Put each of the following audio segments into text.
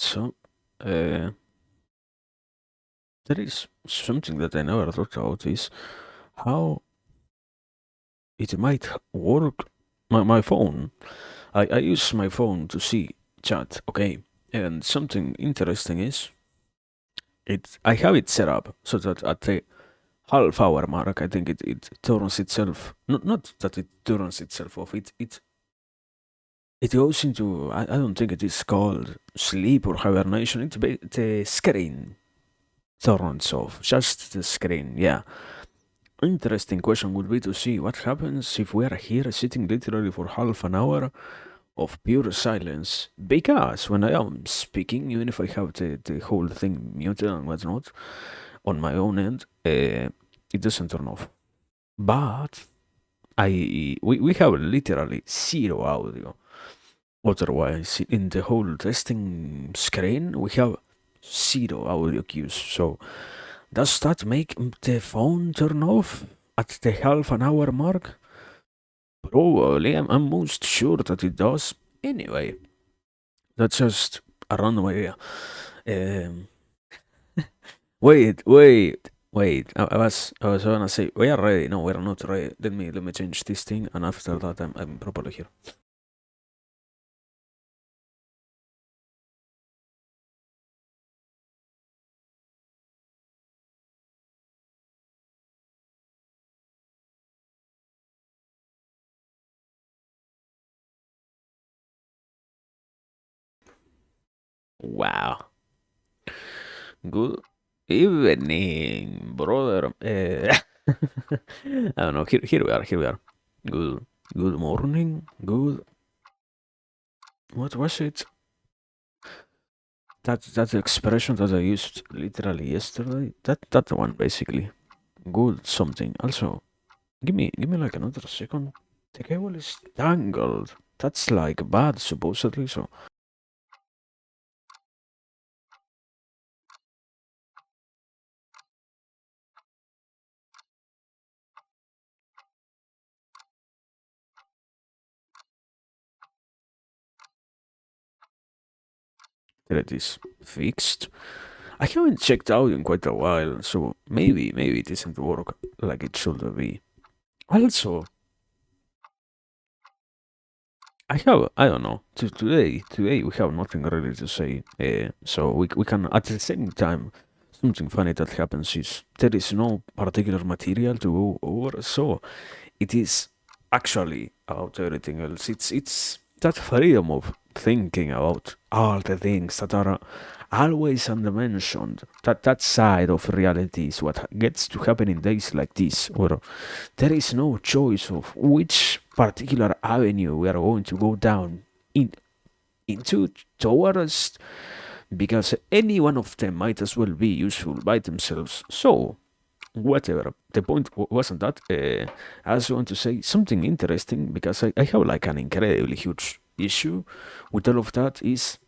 So, there is something that I never thought about is how it might work. My phone. I use my phone to see chat. Okay, and something interesting is I have it set up so that at the half hour mark, I think it turns itself. Not that it turns itself off. It goes into. I don't think it is called sleep or hibernation. The screen turns off. Just the screen. Yeah. Interesting question would be to see what happens if we are here sitting literally for half an hour of pure silence. Because when I am speaking, even if I have the whole thing muted and whatnot on my own end, it doesn't turn off. But we have literally zero audio. Otherwise, in the whole testing screen, we have zero audio cues. So does that make the phone turn off at the half an hour mark? Probably. I'm most sure that it does. Anyway, that's just a random idea. Um, wait. I was gonna say we are ready. No, we are not ready. Let me change this thing, and after that, I'm properly here. Wow. Good evening, brother. I don't know. Here we are. Here we are. Good. Good morning. Good. What was it? That expression that I used literally yesterday. That one basically. Good something. Also, give me like another second. The cable is tangled. That's like bad supposedly. So there it is fixed. I haven't checked out in quite a while, so maybe it doesn't work like it should be. Also, I don't know. Today we have nothing really to say. So we can at the same time something funny that happens is there is no particular material to go over, so it is actually about everything else. It's that freedom of thinking about all the things that are always unmentioned. That side of reality is what gets to happen in days like this, where there is no choice of which particular avenue we are going to go down in into towards, because any one of them might as well be useful by themselves. So whatever. The point wasn't that. I was going to say something interesting because I have like an incredibly huge issue with all of that is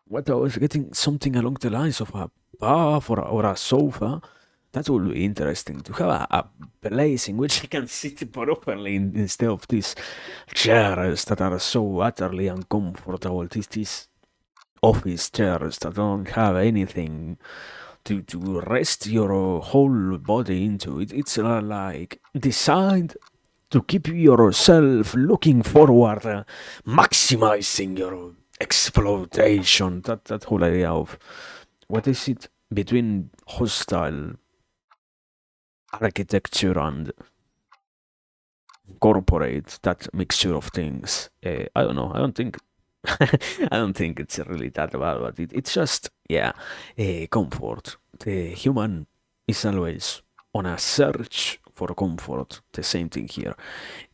what I was getting something along the lines of a bath or a sofa. That would be interesting to have a place in which I can sit properly instead of these chairs that are so utterly uncomfortable. These office chairs that don't have anything to rest your whole body into. It's like designed to keep yourself looking forward, maximizing your exploitation. That whole idea of what is it between hostile architecture and corporate, that mixture of things. I don't know. I don't think I don't think it's really that bad, but it's just, yeah, comfort. The human is always on a search for comfort. The same thing here.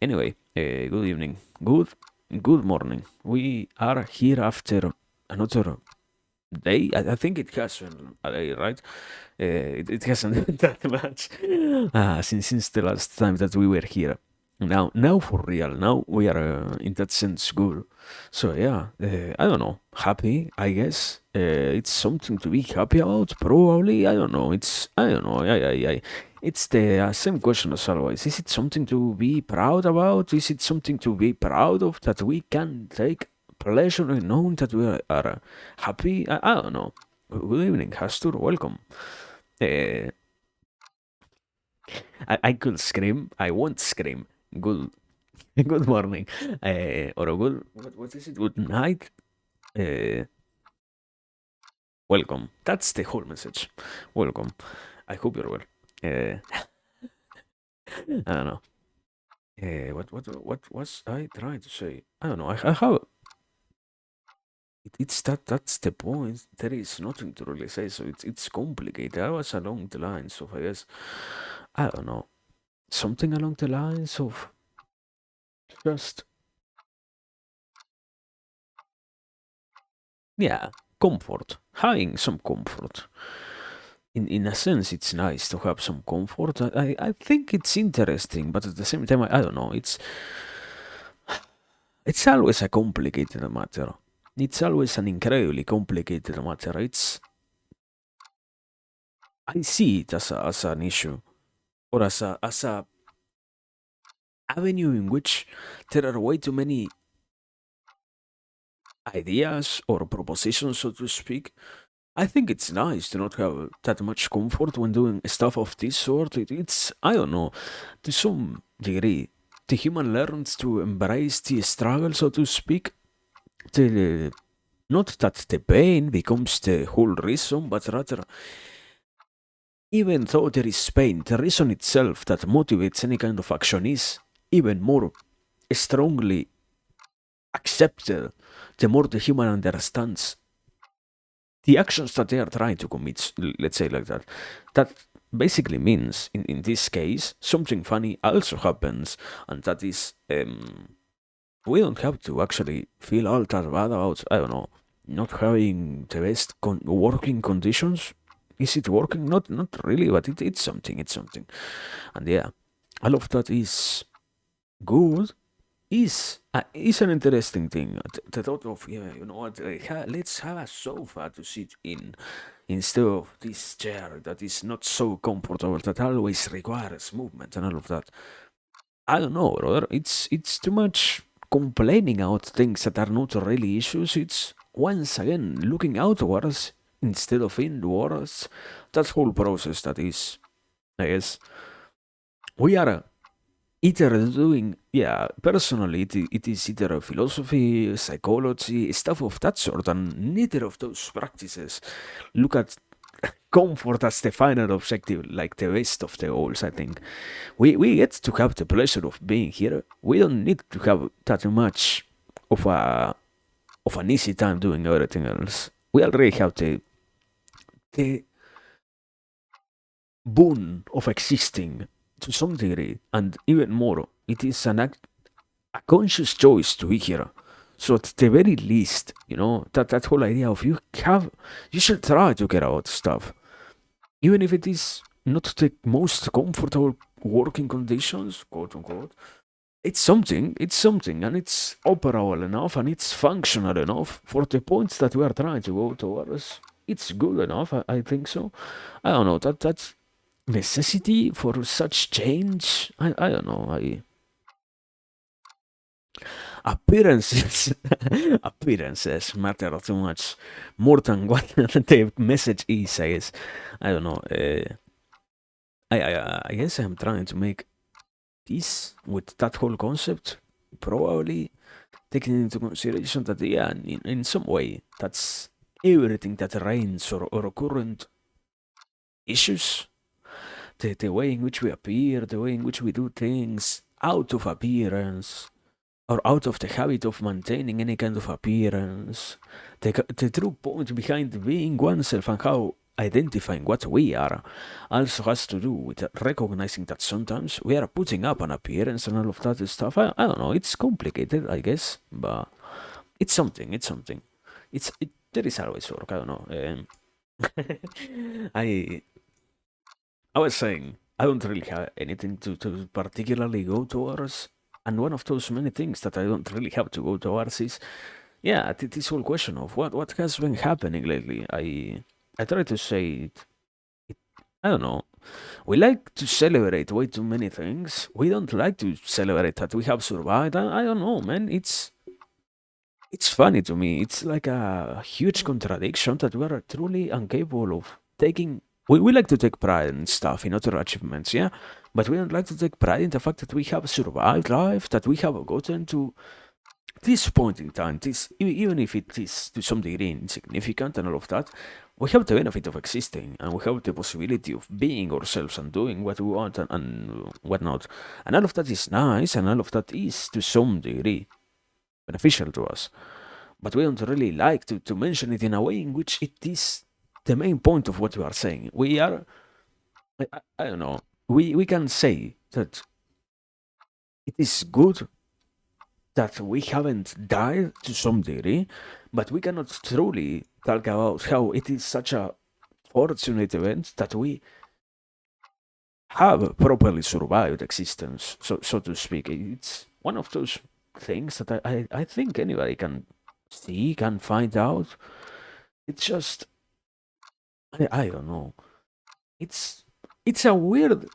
Anyway, good evening. Good morning. We are here after another day. I think it has been a day, right? It hasn't been that much since the last time that we were here. Now for real. Now we are in that sense good. So yeah, I don't know. Happy, I guess. It's something to be happy about. Probably, I don't know. I don't know. It's the same question as always. Is it something to be proud about? Is it something to be proud of that we can take pleasure in knowing that we are happy. I don't know. Good evening, Hastur. Welcome. Uh, I could scream. I won't scream. Good good morning. Or a good what is it? Good night. Uh, welcome. That's the whole message. Welcome. I hope you're well. I don't know. What was I trying to say? I don't know. I have it's that's the point. There is nothing to really say, so it's complicated. I was along the lines of, I guess, I don't know, something along the lines of just, yeah, comfort, having some comfort. In a sense, it's nice to have some comfort. I think it's interesting, but at the same time, I don't know. It's always a complicated matter. It's always an incredibly complicated matter. I see it as an issue, or as a avenue in which there are way too many ideas or propositions, so to speak. I think it's nice to not have that much comfort when doing stuff of this sort. It's, I don't know, to some degree, the human learns to embrace the struggle, so to speak. The, not that the pain becomes the whole reason, but rather, even though there is pain, the reason itself that motivates any kind of action is even more strongly accepted the more the human understands the actions that they are trying to commit, let's say like that. That basically means, in this case, something funny also happens, and that is, we don't have to actually feel all that bad about, I don't know, not having the best working conditions. Is it working? Not really, but it's something, it's something. And yeah, all of that is good, is an interesting thing. The thought of, yeah, you know what, let's have a sofa to sit in instead of this chair that is not so comfortable, that always requires movement and all of that. I don't know, brother. It's too much complaining about things that are not really issues. It's once again looking outwards instead of inwards. That whole process that is, I guess, we are either doing, yeah, personally, it is either philosophy, psychology, stuff of that sort, and neither of those practices look at comfort as the final objective, like the rest of the goals. I think we get to have the pleasure of being here. We don't need to have that much of an easy time doing everything else. We already have the boon of existing to some degree, and even more, it is a conscious choice to be here. So at the very least, that whole idea of you should try to get out stuff, even if it is not the most comfortable working conditions, quote unquote. It's something, and it's operable enough, and it's functional enough for the points that we are trying to go towards. It's good enough, I think so. I don't know, that's necessity for such change. I don't know. Appearances appearances matter too much, more than what the message is, I guess. I don't know. I guess I'm trying to make this with that whole concept, probably taking into consideration that, yeah, in some way, that's everything that reigns, or current issues, the way in which we appear, the way in which we do things out of appearance, or out of the habit of maintaining any kind of appearance. The true point behind being oneself and how identifying what we are also has to do with recognizing that sometimes we are putting up an appearance and all of that stuff. I don't know, it's complicated, I guess, but it's something, it's something. There is always work, I don't know. I I was saying, I don't really have anything to particularly go towards. And one of those many things that I don't really have to go towards is, yeah, this whole question of what has been happening lately. I try to say it, I don't know. We like to celebrate way too many things. We don't like to celebrate that we have survived. I don't know, man. It's funny to me. It's like a huge contradiction that we are truly incapable of taking. We like to take pride in stuff, in other achievements, yeah? But we don't like to take pride in the fact that we have survived life, that we have gotten to this point in time, even if it is to some degree insignificant and all of that, we have the benefit of existing and we have the possibility of being ourselves and doing what we want and whatnot. And all of that is nice and all of that is to some degree beneficial to us. But we don't really like to mention it in a way in which it is the main point of what we are saying. We are, I don't know, we can say that it is good that we haven't died to some degree, but we cannot truly talk about how it is such a fortunate event that we have properly survived existence, so to speak. It's one of those things that I think anybody can see, can find out. It's just, I don't know. It's it's a weird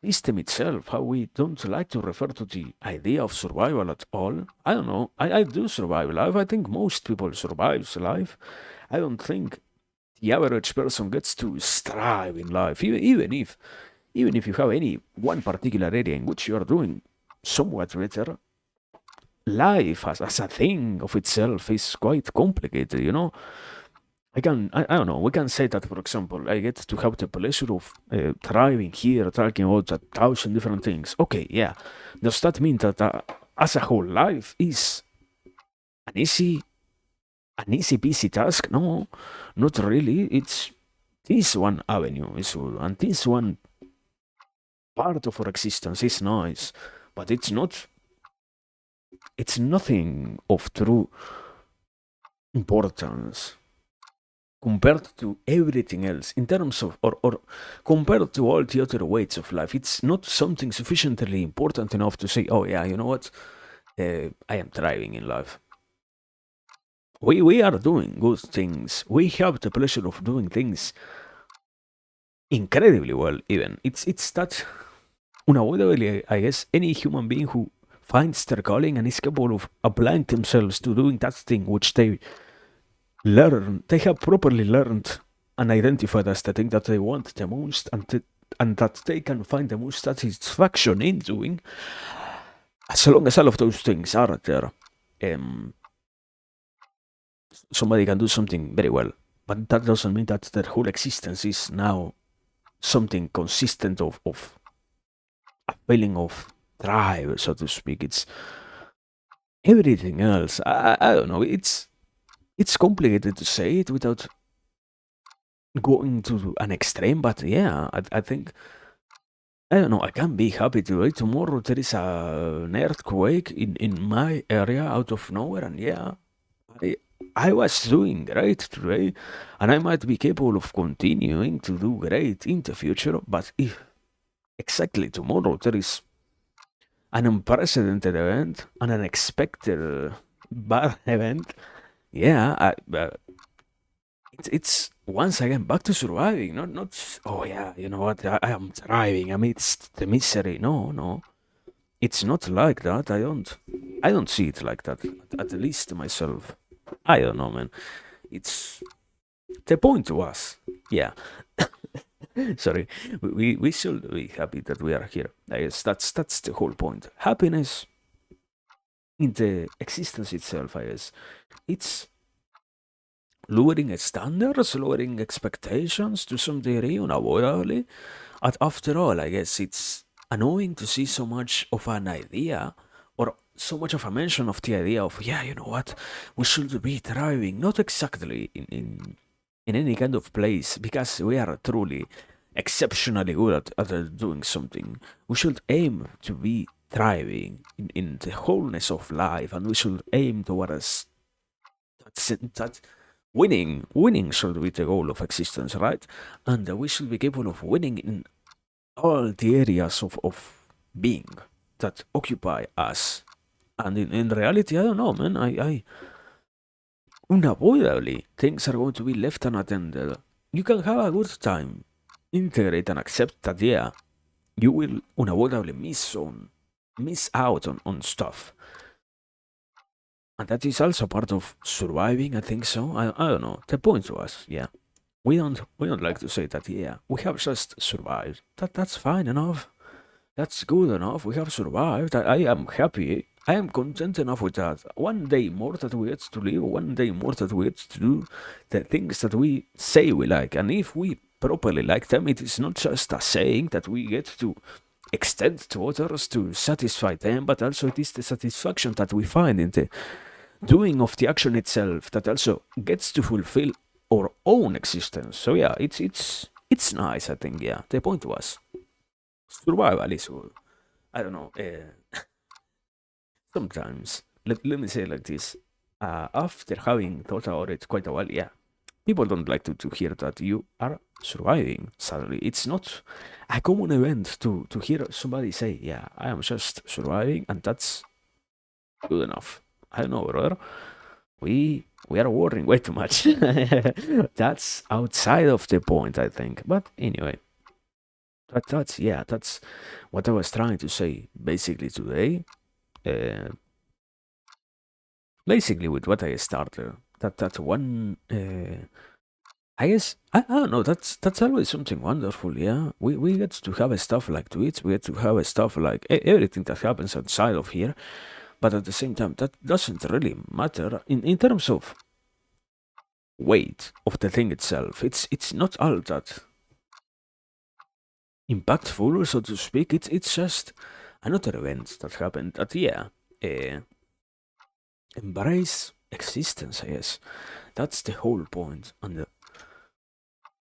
system itself, how we don't like to refer to the idea of survival at all. I don't know. I do survive life. I think most people survive life. I don't think the average person gets to strive in life, even if you have any one particular area in which you are doing somewhat better. Life as a thing of itself is quite complicated, you know. I don't know. We can say that, for example, I get to have the pleasure of thriving here, talking about 1,000 different things. Okay, yeah. Does that mean that as a whole life is an easy peasy task? No, not really. It's this one avenue is good, and this one part of our existence is nice, but it's not. It's nothing of true importance compared to everything else in terms of or compared to all the other weights of life. It's not something sufficiently important enough to say, oh yeah, you know what, I am thriving in life. We are doing good things. We have the pleasure of doing things incredibly well. Even it's that unavoidably, I guess, any human being who finds their calling and is capable of applying themselves to doing that thing which they have properly learned and identified as the thing that they want the most, and that they can find the most satisfaction in doing, as long as all of those things are there, um, somebody can do something very well. But that doesn't mean that their whole existence is now something consistent of a feeling of drive, so to speak. It's everything else. I don't know. It's complicated to say it without going to an extreme, but yeah, I think I don't know. I can be happy today. Tomorrow there is an earthquake in my area out of nowhere, and yeah, I I was doing great today, and I might be capable of continuing to do great in the future. But if exactly tomorrow there is an unprecedented event, an unexpected bad event, yeah, it's once again back to surviving. Not oh yeah, you know what? I am thriving amidst the misery. No. It's not like that. I don't see it like that. At least myself. I don't know, man. It's the point was, yeah. Sorry, we should be happy that we are here. I guess that's the whole point. Happiness in the existence itself. I guess it's lowering standards, lowering expectations to some degree, unavoidably. And after all, I guess it's annoying to see so much of an idea or so much of a mention of the idea of, yeah, you know what, we should be thriving, not exactly in any kind of place, because we are truly exceptionally good at doing something. We should aim to be thriving in the wholeness of life, and we should aim towards that winning should be the goal of existence, right? And we should be capable of winning in all the areas of being that occupy us. And in reality, I don't know, man. I unavoidably things are going to be left unattended. You can have a good time, integrate and accept that, yeah, you will unavoidably miss out on stuff. And that is also part of surviving, I think so. I don't know. The point was, yeah. We don't like to say that, yeah, we have just survived. That's fine enough. That's good enough. We have survived. I am happy. I am content enough with that. One day more that we get to live, one day more that we get to do the things that we say we like. And if we properly like them, it is not just a saying that we get to extend to others to satisfy them, but also it is the satisfaction that we find in the doing of the action itself that also gets to fulfill our own existence. So yeah, it's nice. I think, yeah. The point was survival is good. I don't know. Sometimes let me say it like this. After having thought about it quite a while, yeah, people don't like to hear that you are surviving. Sadly, it's not a common event to hear somebody say, "Yeah, I am just surviving," and that's good enough. I don't know, brother. We are worrying way too much. That's outside of the point, I think. But anyway, that's what I was trying to say basically today. Uh, Basically, with what I started, that one. I guess I don't know. That's always something wonderful. Yeah, we get to have a stuff like tweets. We get to have a stuff like everything that happens outside of here. But at the same time, that doesn't really matter in terms of weight of the thing itself. It's not all that impactful, so to speak. It's just another event that happened. That, yeah, uh, embrace existence. I guess that's the whole point. And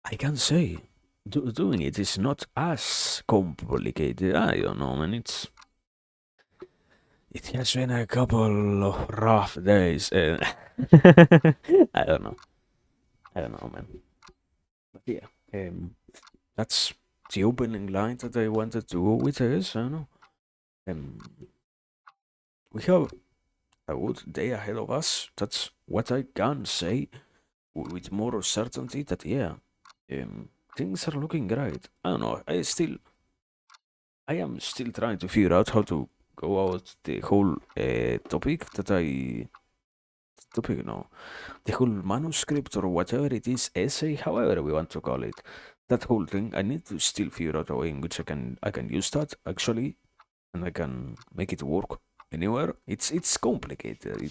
I can say doing it is not as complicated. I don't know, man. It has been a couple of rough days. I don't know. I don't know, man. But yeah, that's the opening line that I wanted to go with. I guess I don't know. Um, we have a good day ahead of us. That's what I can say with more certainty. That, yeah, things are looking great. I don't know. I am still trying to figure out how to go out the whole topic, no, the whole manuscript or whatever it is, essay, however we want to call it. That whole thing, I need to still figure out a way in which I can use that actually, and I can make it work anywhere. It's complicated.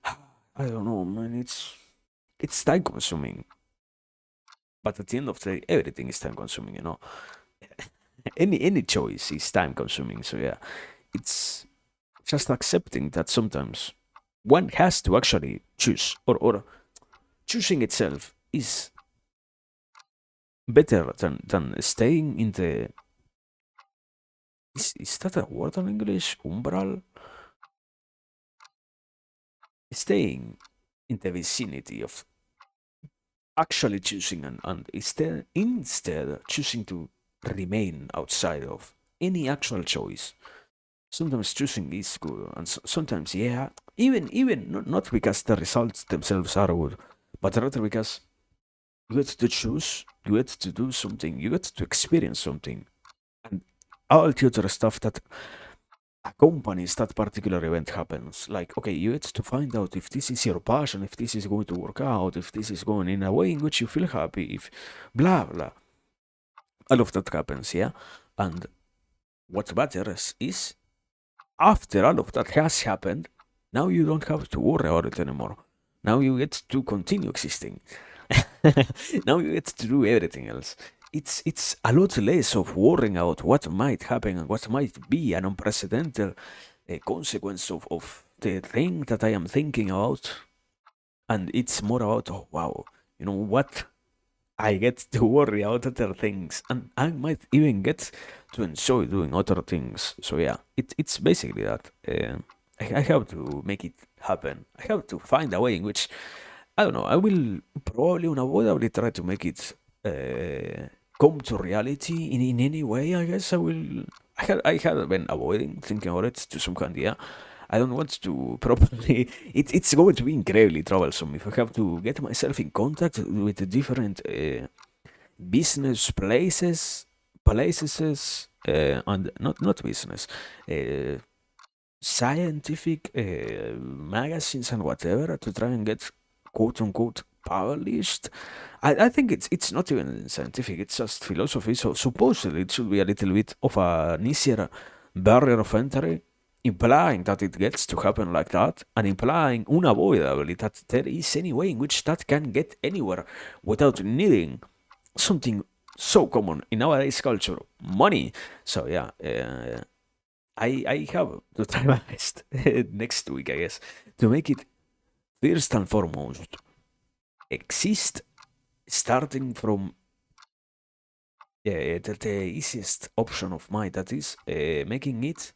I don't know, man. It's time consuming, but at the end of the day, everything is time consuming. Any choice is time consuming. So yeah, it's just accepting that sometimes one has to actually choose, or choosing itself is better than staying in the. Is that a word in English? Umbral? Staying in the vicinity of actually choosing, and instead choosing to remain outside of any actual choice. Sometimes choosing is good, and sometimes, yeah, even not because the results themselves are good, but rather because you get to choose, you get to do something, you get to experience something, and all the other stuff that accompanies that particular event happens. Like, okay, you get to find out if this is your passion, if this is going to work out, if this is going in a way in which you feel happy, if blah blah. All of that happens, yeah. And what matters is after all of that has happened, now you don't have to worry about it anymore. Now you get to continue existing. Now you get to do everything else. It's a lot less of worrying about what might happen and what might be an unprecedented consequence of the thing that I am thinking about. And it's more about, oh wow, you know what? I get to worry about other things, and I might even get to enjoy doing other things. So yeah, it's basically that. I have to make it happen. I have to find a way in which I don't know. I will probably unavoidably try to make it come to reality in any way. I guess I will. I had been avoiding thinking about it to some kind. Yeah, I don't want to properly. It's going to be incredibly troublesome if I have to get myself in contact with the different business places, and not business, uh, scientific magazines and whatever to try and get quote unquote published. I think it's not even scientific, it's just philosophy. So supposedly it should be a little bit of an easier barrier of entry, implying that it gets to happen like that, and implying unavoidably that there is any way in which that can get anywhere without needing something so common in nowadays culture, money. So yeah, I have to try my best next week, I guess, to make it first and foremost exist, starting from the easiest option of mine, that is making it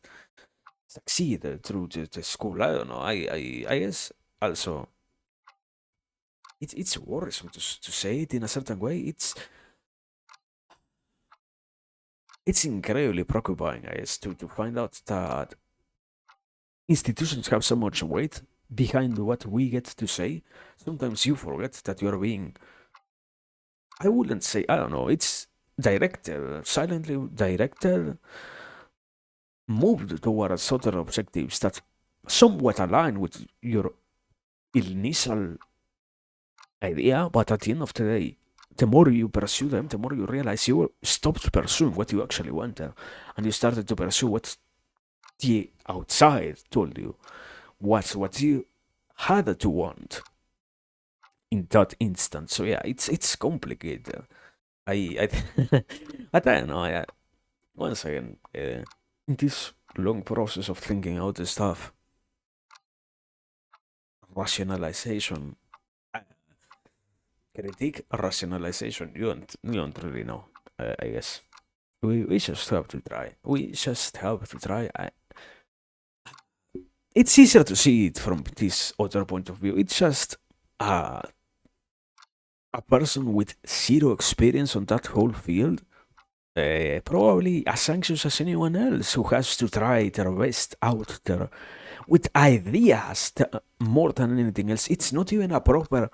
succeed through the school. I don't know. I guess also it's worrisome to say it in a certain way. It's incredibly preoccupying, I guess, to find out that institutions have so much weight behind what we get to say. Sometimes you forget that you're being, I wouldn't say, I don't know, it's directed, silently directed, moved towards certain objectives that somewhat align with your initial idea, but at the end of the day, the more you pursue them, the more you realize you stopped pursuing what you actually wanted, and you started to pursue what the outside told you was what you had to want in that instant. So yeah, it's complicated. I I don't know. Once again, in this long process of thinking out the stuff, rationalization, uh, critique, rationalization. You don't really know. I guess we just have to try. We just have to try. It's easier to see it from this other point of view. It's just uh, a person with zero experience on that whole field, probably as anxious as anyone else who has to try their best out there with ideas more than anything else. It's not even a proper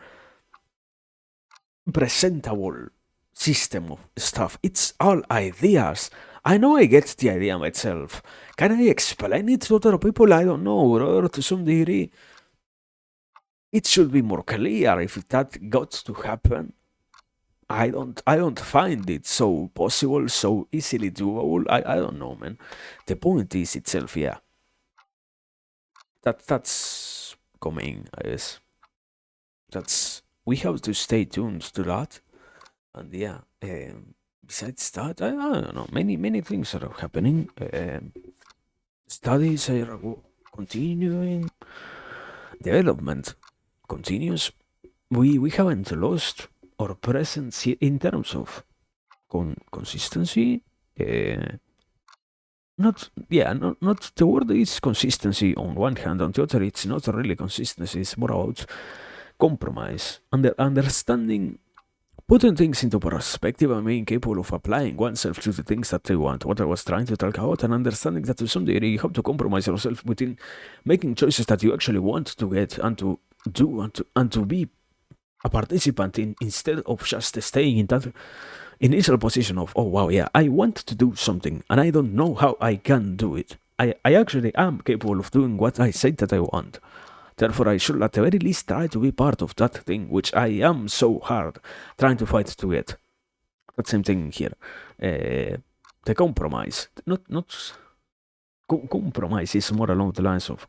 presentable system of stuff. It's all ideas. I know I get the idea myself. Can I explain it to other people? I don't know, brother, to some degree. It should be more clear if that got to happen. I don't find it so possible, so easily doable. I don't know, man. The point is itself, yeah. That's coming, I guess. That's we have to stay tuned to that. And yeah, besides that, I don't know. Many things are happening. Studies are continuing. Development continues. We haven't lost our presence in terms of consistency. Uh, not the word is consistency on one hand. On the other, it's not really consistency. It's more about compromise, understanding, putting things into perspective, and being capable of applying oneself to the things that they want. What I was trying to talk about, and understanding that to some degree you have to compromise yourself within making choices that you actually want to get and to do and to be a participant in, instead of just staying in that initial position of, oh wow, yeah, I want to do something and I don't know how I can do it. I actually am capable of doing what I said that I want. Therefore, I should at the very least try to be part of that thing which I am so hard trying to fight to get. That same thing here. The compromise, not compromise is more along the lines of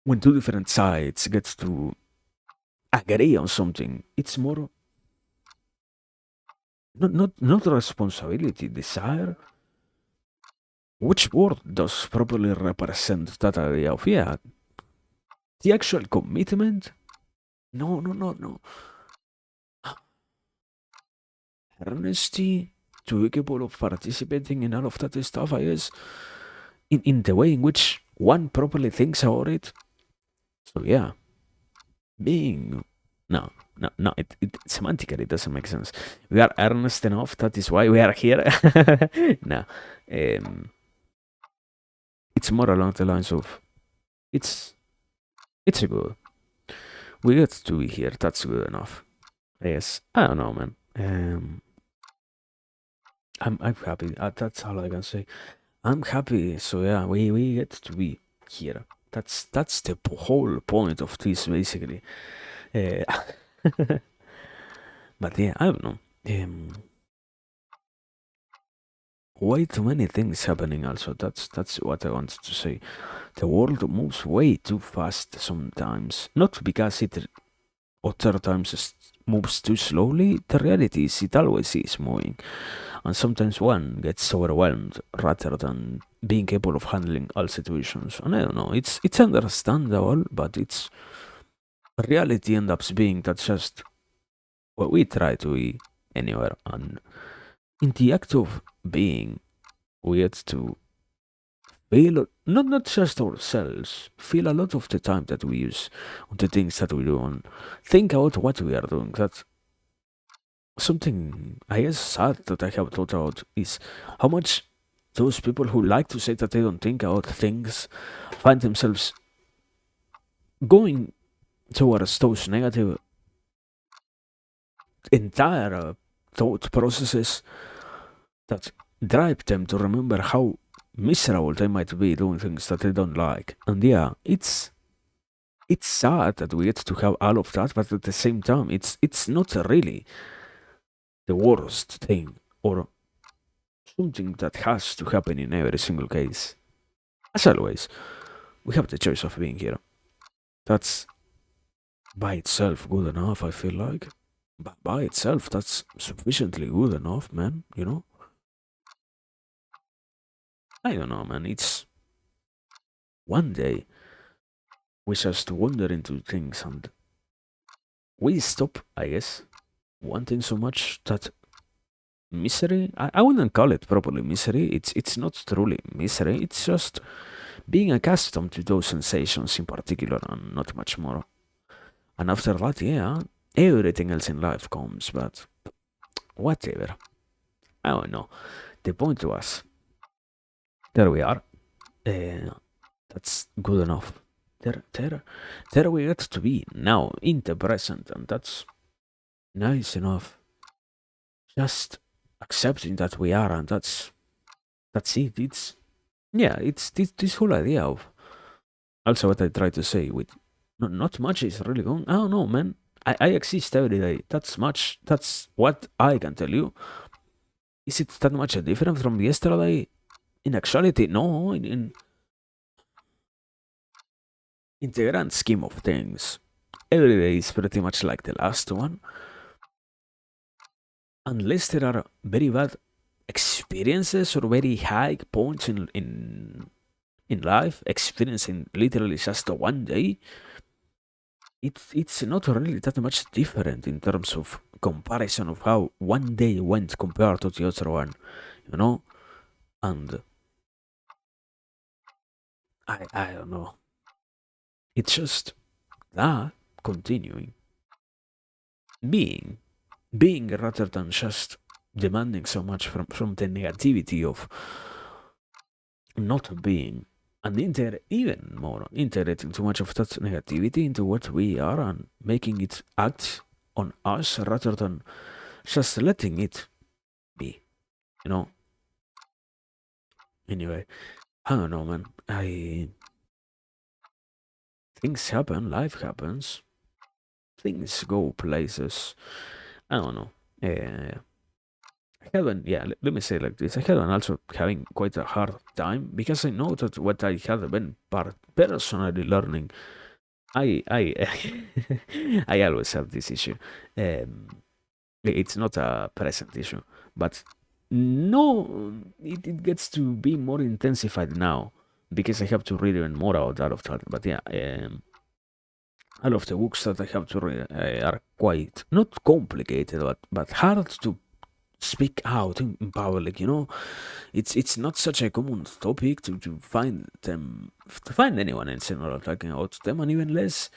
when two different sides get to agree on something. It's more not responsibility, desire. Which word does properly represent that idea of, yeah, the actual commitment? No. Honesty, to be capable of participating in all of that stuff, I guess, in the way in which one properly thinks about it. So yeah, being no, it semantically it doesn't make sense. We are earnest enough. That is why we are here. No, it's more along the lines of it's a good. We get to be here. That's good enough. Yes, I don't know, man. I'm happy. That's all I can say. I'm happy. So yeah, we get to be here. That's the whole point of this, basically. Uh, but yeah, I don't know. Way too many things happening. Also, that's what I wanted to say. The world moves way too fast sometimes. Not because it other times moves too slowly. The reality is it always is moving, and sometimes one gets overwhelmed rather than being capable of handling all situations. And I don't know. It's understandable, but it's reality ends up being that just what we try to be anywhere, and in the act of being, we get to feel not just ourselves, feel a lot of the time that we use on the things that we do and think about what we are doing. That's something I guess sad that I have thought about is how much those people who like to say that they don't think about things find themselves going towards those negative entire thought processes that drive them to remember how miserable they might be doing things that they don't like. And yeah, it's sad that we get to have all of that, but at the same time, it's not really the worst thing or something that has to happen in every single case. As always, we have the choice of being here. That's by itself good enough, I feel like. But by itself, that's sufficiently good enough, man, you know? I don't know, man. It's one day we just wander into things and we stop, I guess, wanting so much that misery. I wouldn't call it properly misery. It's not truly misery. It's just being accustomed to those sensations in particular and not much more. And after that, yeah, everything else in life comes, but whatever. I don't know. The point was, there we are. That's good enough. There we get to be now in the present, and that's nice enough. Just accepting that we are, and that's it. It's yeah, it's this whole idea of also what I try to say with not much is really going. I don't know, man. I exist every day. That's much. That's what I can tell you. Is it that much different from yesterday? In actuality, no. In the grand scheme of things, every day is pretty much like the last one, unless there are very bad experiences or very high points in life, experiencing literally just one day. It's not really that much different in terms of comparison of how one day went compared to the other one, you know. And I don't know. It's just that continuing being being rather than just demanding so much from the negativity of not being, and even more integrating too much of that negativity into what we are and making it act on us rather than just letting it be, you know. Anyway, I don't know, man. I Things happen, life happens, things go places. I don't know. I haven't, yeah, let me say it like this. I haven't also having quite a hard time because I know that what I have been personally learning, I I always have this issue. It's not a present issue, but no, it gets to be more intensified now because I have to read even more about that of that. But yeah, all of the books that I have to read are quite not complicated, but hard to speak out in public. You know, it's not such a common topic to find them to find anyone in general talking about them, and even less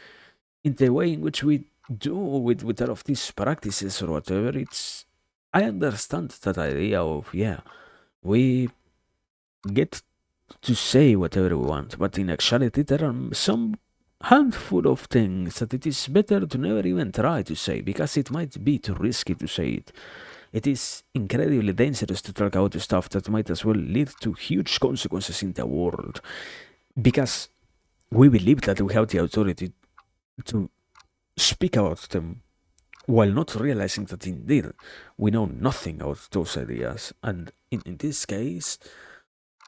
in the way in which we do with all of these practices or whatever. It's I understand that idea of yeah, we get to say whatever we want, but in actuality there are some handful of things that it is better to never even try to say because it might be too risky to say it. it is incredibly dangerous to talk about stuff that might as well lead to huge consequences in the world. Because we believe that we have the authority to speak about them while not realizing that indeed we know nothing about those ideas. And in this case,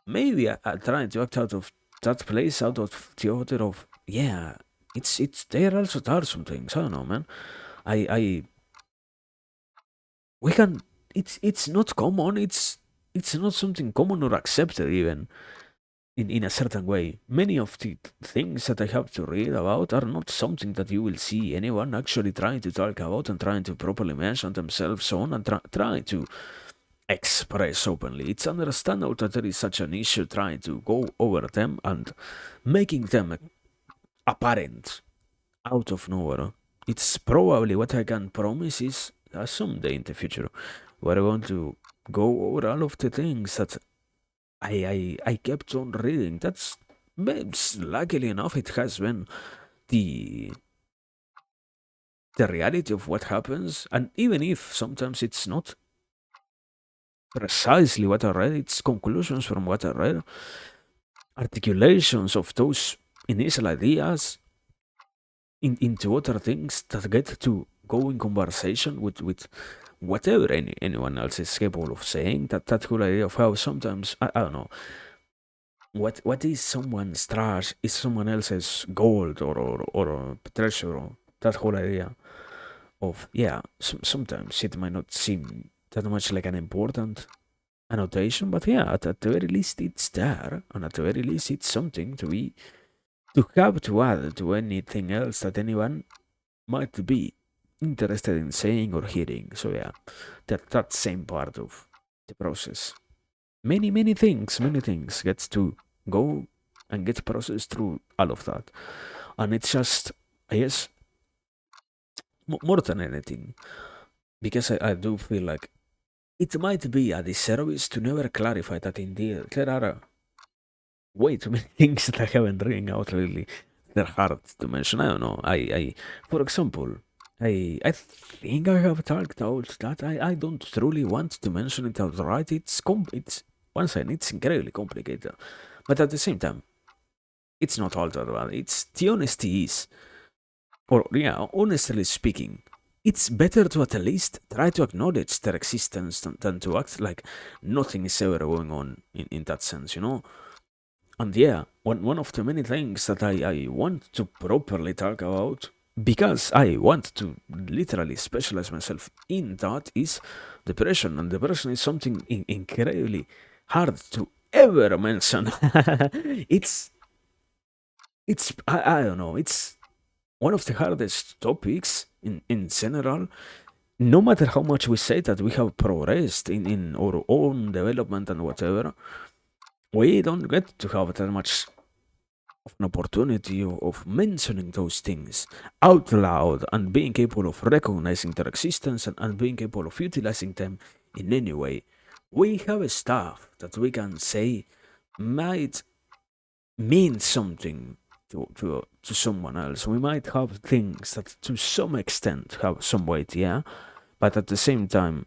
maybe I trying to act out of that place, out of the order of, yeah, it's there also are some things. I don't know, man. I we can it's not common, it's not something common or accepted even in a certain way. Many of the things that I have to read about are not something that you will see anyone actually trying to talk about and trying to properly mention themselves on and trying to express openly. It's understandable that there is such an issue trying to go over them and making them apparent out of nowhere. It's probably what I can promise is someday in the future we're going to go over all of the things that I kept on reading. Luckily enough, it has been the the reality of what happens, and even if sometimes it's not precisely what I read, it's conclusions from what I read, articulations of those initial ideas into other things that get to go in conversation with whatever anyone else is capable of saying. That whole idea of how sometimes I don't know what is someone's trash is someone else's gold or treasure. Or that whole idea of, yeah, sometimes it might not seem that much like an important annotation, but yeah, at the very least it's there, and at the very least it's something to have to add to anything else that anyone might be interested in saying or hearing. So yeah, that same part of the process. Many things gets to go and get processed through all of that, and it's just, I guess, more than anything, because I do feel like it might be a disservice to never clarify that indeed there are way too many things that I haven't written out lately. They're hard to mention. I don't know. For example, I think I have talked out that I don't truly want to mention it outright. It's one side, it's incredibly complicated, but at the same time, it's not all that bad. It's the honesty is, or yeah, honestly speaking, it's better to at least try to acknowledge their existence than to act like nothing is ever going on in that sense, you know? And yeah, one of the many things that I want to properly talk about, because I want to literally specialize myself in that, is depression. And depression is something incredibly hard to ever mention. it's, I don't know, it's one of the hardest topics in general. No matter how much we say that we have progressed in our own development and whatever, we don't get to have that much of an opportunity of mentioning those things out loud and being capable of recognizing their existence and being capable of utilizing them in any way. We have stuff that we can say might mean something to someone else. We might have things that to some extent have some weight, yeah, but at the same time,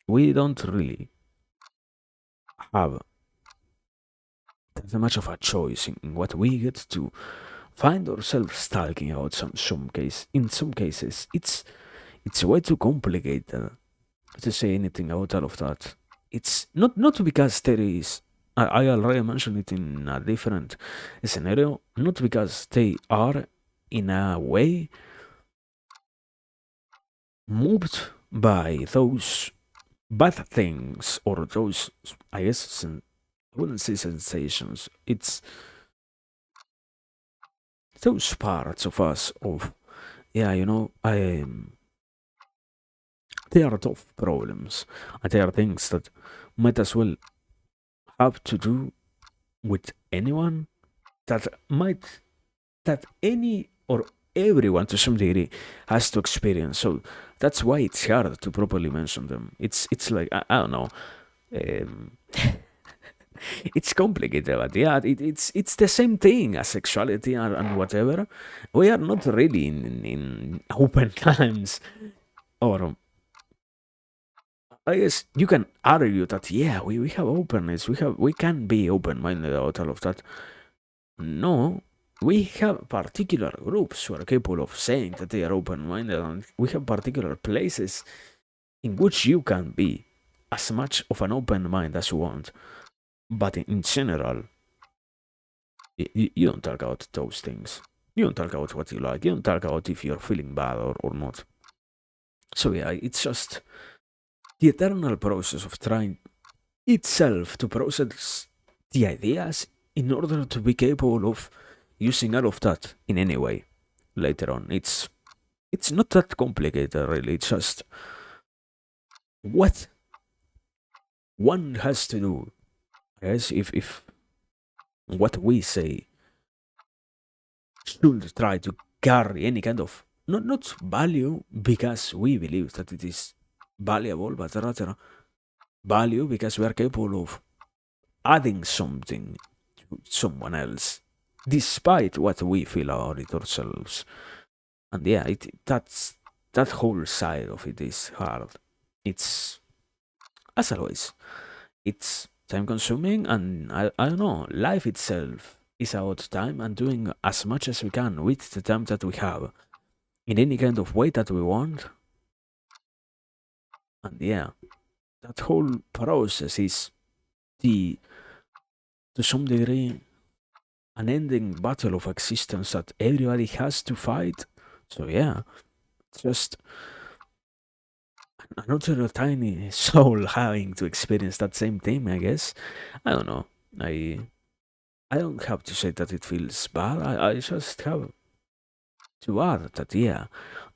we don't really have that much of a choice in what we get to find ourselves talking about. In some cases, it's way too complicated to say anything about all of that. It's not because there is. I already mentioned it in a different scenario. Not because they are in a way moved by those bad things or those, I guess, I wouldn't say sensations. It's those parts of us of, yeah, they are tough problems, and they are things that might as well have to do with anyone, that might that any or everyone to some degree has to experience. So that's why it's hard to properly mention them. It's like, I don't know. Um, it's complicated, but yeah, it's the same thing as sexuality and whatever. We are not really in open times, or I guess you can argue that yeah, we have openness, we can be open-minded about all of that. No, we have particular groups who are capable of saying that they are open-minded, and we have particular places in which you can be as much of an open mind as you want. But in general, you don't talk about those things. You don't talk about what you like. You don't talk about if you're feeling bad or not. So yeah, it's just the eternal process of trying itself to process the ideas in order to be capable of using all of that in any way later on. It's not that complicated really. It's just what one has to do. Yes, if what we say should try to carry any kind of not value because we believe that it is valuable, but rather value because we are capable of adding something to someone else, despite what we feel about it ourselves. And yeah, that's that whole side of it is hard. It's as always, it's time consuming, and I don't know, life itself is about time and doing as much as we can with the time that we have in any kind of way that we want. And yeah, that whole process is the to some degree unending battle of existence that everybody has to fight. So yeah, it's just another tiny soul having to experience that same thing, I guess. I don't know. I I don't have to say that it feels bad. I just have to add that yeah,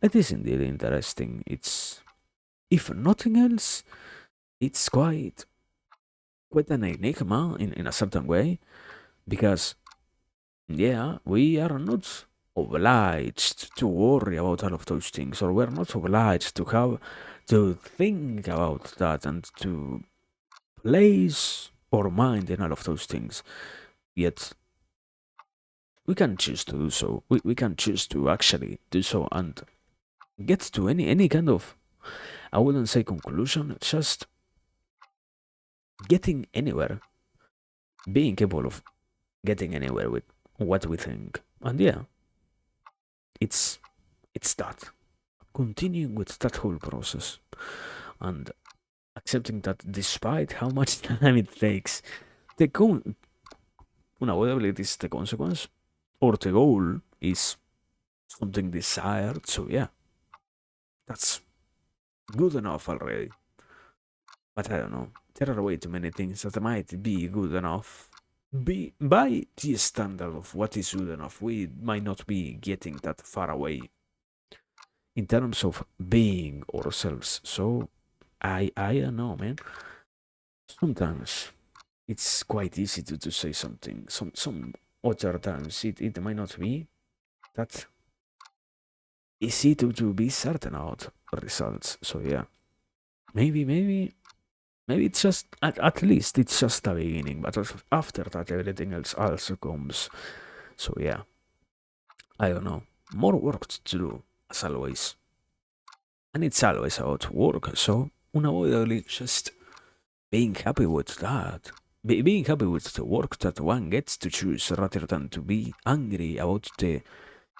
it is indeed interesting. It's if nothing else, it's quite an enigma in a certain way because yeah, we are not obliged to worry about all of those things, or we're not obliged to have to think about that and to place our mind in all of those things. Yet we can choose to do so. We can choose to actually do so and get to any kind of, I wouldn't say conclusion, just getting anywhere, being capable of getting anywhere with what we think. And yeah, it's it's that. Continuing with that whole process and accepting that despite how much time it takes, the unavoidably it is the consequence or the goal is something desired. So yeah, that's good enough already. But I don't know. There are way too many things that might be good enough. Be by the standard of what is good enough, we might not be getting that far away in terms of being ourselves. So I don't know, man. Sometimes it's quite easy to say something. Some other times it might not be that easy to be certain about results. So yeah, maybe it's just at least it's just the beginning. But after that, everything else also comes. So yeah, I don't know. More work to do as always, and it's always about work. So unavoidably just being happy with that. Being happy with the work that one gets to choose rather than to be angry about the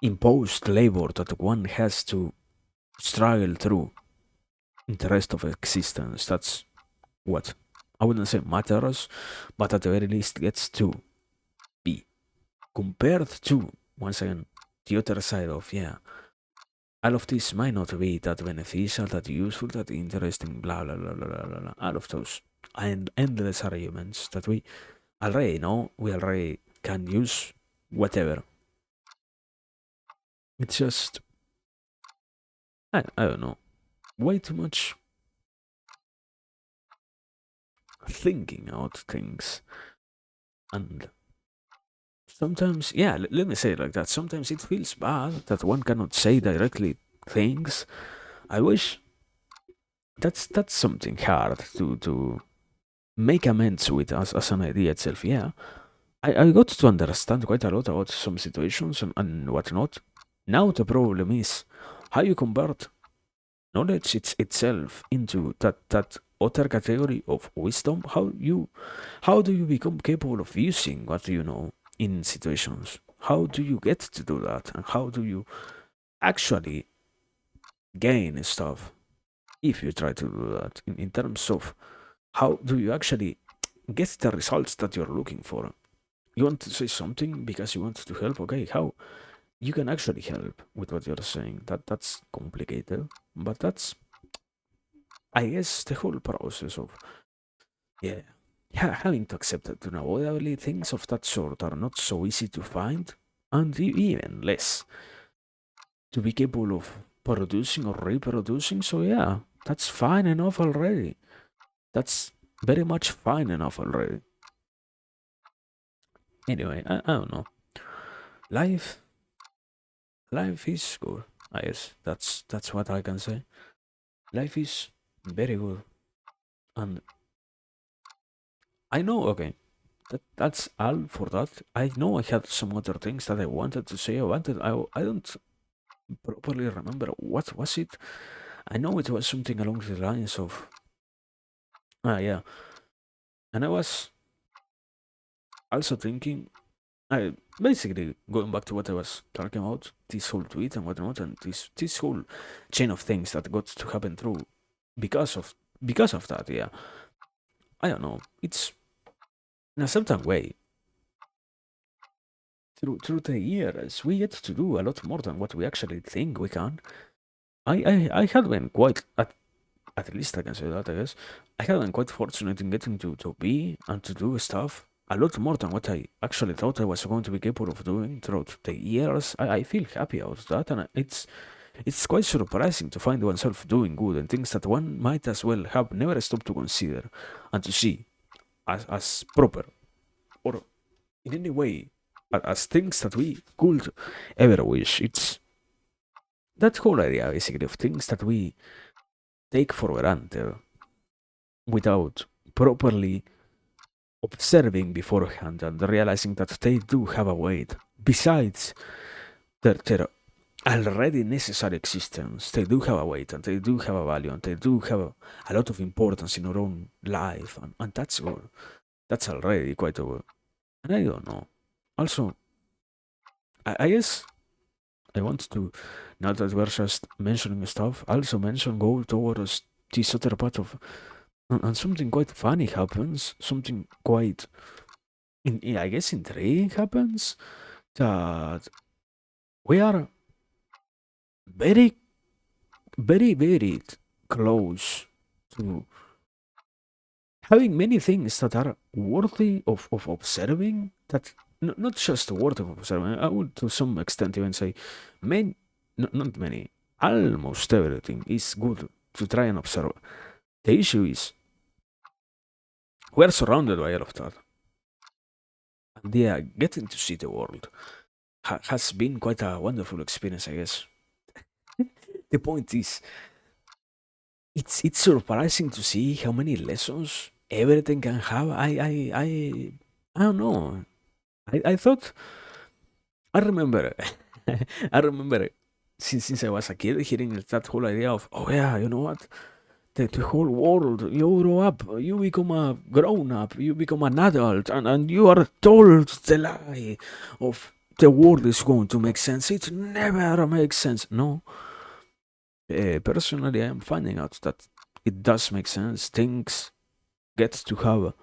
imposed labor that one has to struggle through in the rest of existence. That's what I wouldn't say matters, but at the very least gets to be compared to, once again, the other side of, yeah, all of this might not be that beneficial, that useful, that interesting, blah, blah, blah, blah, blah, blah, blah. All of those and endless arguments that we already know, we already can use, whatever. It's just, I don't know, way too much thinking about things. And sometimes, yeah, let me say it like that. Sometimes it feels bad that one cannot say directly things. I wish that's something hard to make amends with as an idea itself. Yeah, I got to understand quite a lot about some situations and whatnot. Now the problem is how you convert knowledge itself into that other category of wisdom. How do you become capable of using what you know in situations? How do you get to do that, and how do you actually gain stuff if you try to do that? In terms of how do you actually get the results that you're looking for? You want to say something because you want to help. Okay, how you can actually help with what you're saying? That's complicated, but that's, I guess, the whole process of, yeah, having to accept that unavoidably things of that sort are not so easy to find, and even less to be capable of producing or reproducing. So yeah, that's fine enough already. That's very much fine enough already. Anyway, I don't know. Life, life is good. I guess that's what I can say. Life is very good, and I know. Okay, that's all for that. I know I had some other things that I wanted to say. I don't properly remember what was it. I know it was something along the lines of, yeah, and I was also thinking, I basically going back to what I was talking about, this whole tweet and whatnot, and this whole chain of things that got to happen through because of that. Yeah, I don't know. It's in a certain way through the years we get to do a lot more than what we actually think we can. I had been quite at least I can say that, I guess. I have been quite fortunate in getting to be and to do stuff a lot more than what I actually thought I was going to be capable of doing throughout the years. I feel happy about that, and it's quite surprising to find oneself doing good and things that one might as well have never stopped to consider and to see as proper or in any way as things that we could ever wish. It's that whole idea basically of things that we take for granted without properly observing beforehand and realizing that they do have a weight. Besides their already necessary existence, they do have a weight and they do have a value and they do have a lot of importance in our own life, and that's good. That's already quite a good. And I don't know. Also, I guess I want to, now that we're just mentioning stuff, also mention go towards this other part of, and something quite funny happens, something quite, I guess, intriguing happens, that we are very, very close to having many things that are worthy of observing, that not just worthy of observing, I would to some extent even say, many, not many, almost everything is good to try and observe. The issue is, we're surrounded by all of that. And yeah, getting to see the world has been quite a wonderful experience, I guess. The point is, it's surprising to see how many lessons everything can have. I don't know. I thought I remember I remember since I was a kid hearing that whole idea of, oh yeah, you know what, the whole world, you grow up, you become a grown up, you become an adult, and you are told the lie of the world is going to make sense. It never makes sense. No, personally, I am finding out that it does make sense. Things get to have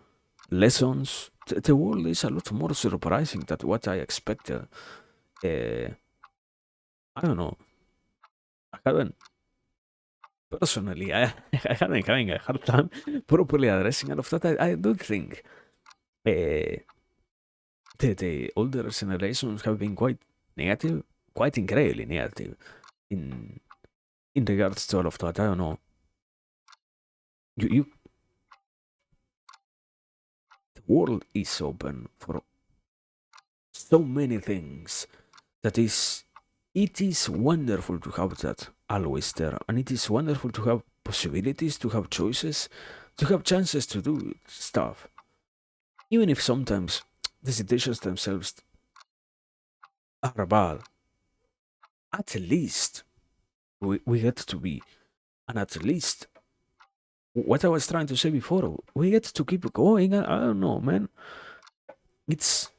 lessons. The world is a lot more surprising than what I expected. Uh, I don't know. I haven't personally. I haven't having a hard time properly addressing all of that. I do think the older generations have been quite negative, quite incredibly negative in regards to all of that. I don't know. You the world is open for so many things that is, it is wonderful to have that always there, and it is wonderful to have possibilities, to have choices, to have chances to do stuff, even if sometimes the situations themselves are bad. At least we get to be, and at least what I was trying to say before, we get to keep going. I don't know, man. It's,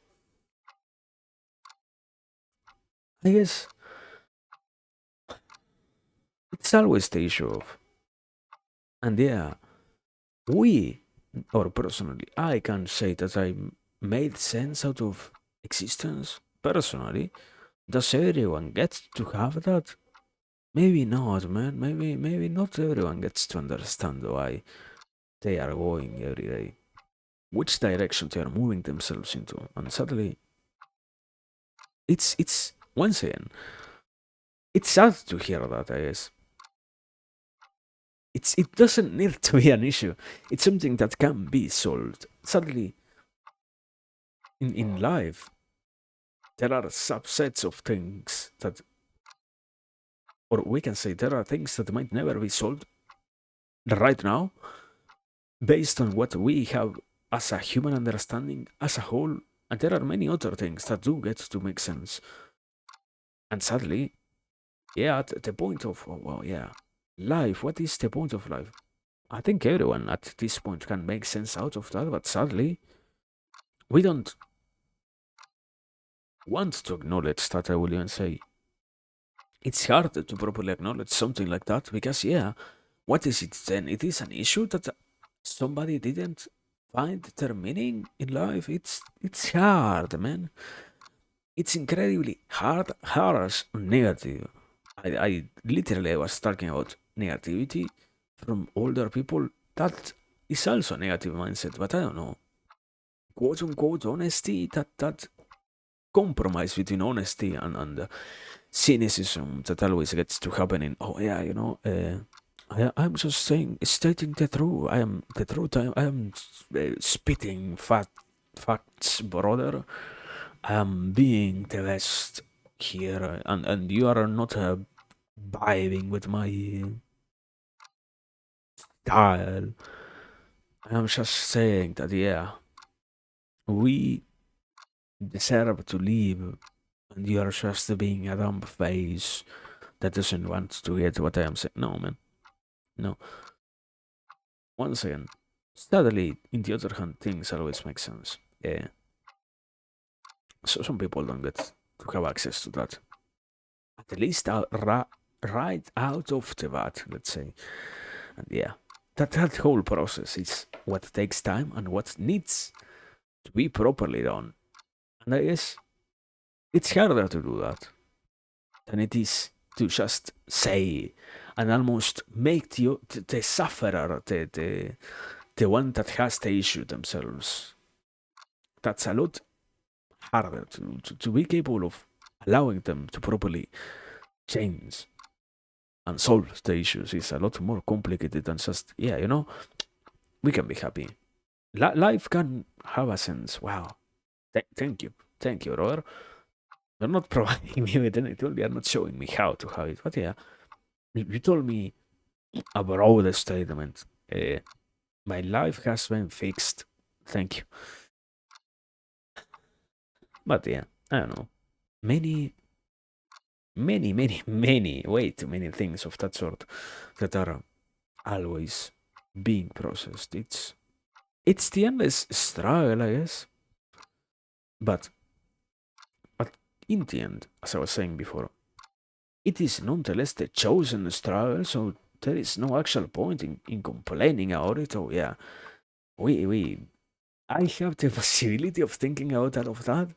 I guess, it's always the issue of, and yeah, we, or personally, I can't say that I made sense out of existence. Personally, does everyone get to have that? Maybe not, man. Maybe not everyone gets to understand why they are going every day, which direction they are moving themselves into, and suddenly it's once again, it's sad to hear that. I guess it doesn't need to be an issue. It's something that can be solved. Suddenly, in life, there are subsets of things that, or we can say there are things that might never be solved right now, based on what we have as a human understanding as a whole. And there are many other things that do get to make sense. And sadly, yeah, at the point of, oh, well, yeah, life, what is the point of life? I think everyone at this point can make sense out of that, but sadly, we don't want to acknowledge that, I will even say. It's hard to properly acknowledge something like that because, yeah, what is it then? It is an issue that somebody didn't find their meaning in life. It's hard, man. It's incredibly hard, harsh, negative. I literally was talking about negativity from older people. That is also a negative mindset, but I don't know. Quote unquote honesty, that compromise between honesty and cynicism that always gets to happen in, oh yeah, I'm just stating the truth. I am the truth. I am spitting facts, brother. I am being the best here, and you are not vibing with my style. I'm just saying that, yeah, we deserve to live, and you are just being a dumb face that doesn't want to get what I am saying. No, man. No. Once again, sadly, in the other hand, things always make sense. Yeah. So some people don't get to have access to that. At least right out of the bat, let's say. And yeah, that whole process is what takes time and what needs to be properly done. And I guess it's harder to do that than it is to just say and almost make the sufferer, the one that has the issue themselves. That's a lot harder to be capable of allowing them to properly change and solve the issues is a lot more complicated than just, yeah, we can be happy. Life can have a sense. Wow. Thank you. Thank you, brother. You're not providing me with any tool. You're not showing me how to have it. But yeah, you told me a broad statement. My life has been fixed. Thank you. But yeah, I don't know. Many, many, way too many things of that sort that are always being processed. It's the endless struggle, I guess. But but in the end, as I was saying before, it is nonetheless the chosen struggle, so there is no actual point in complaining about it. Oh yeah, we I have the possibility of thinking out of that.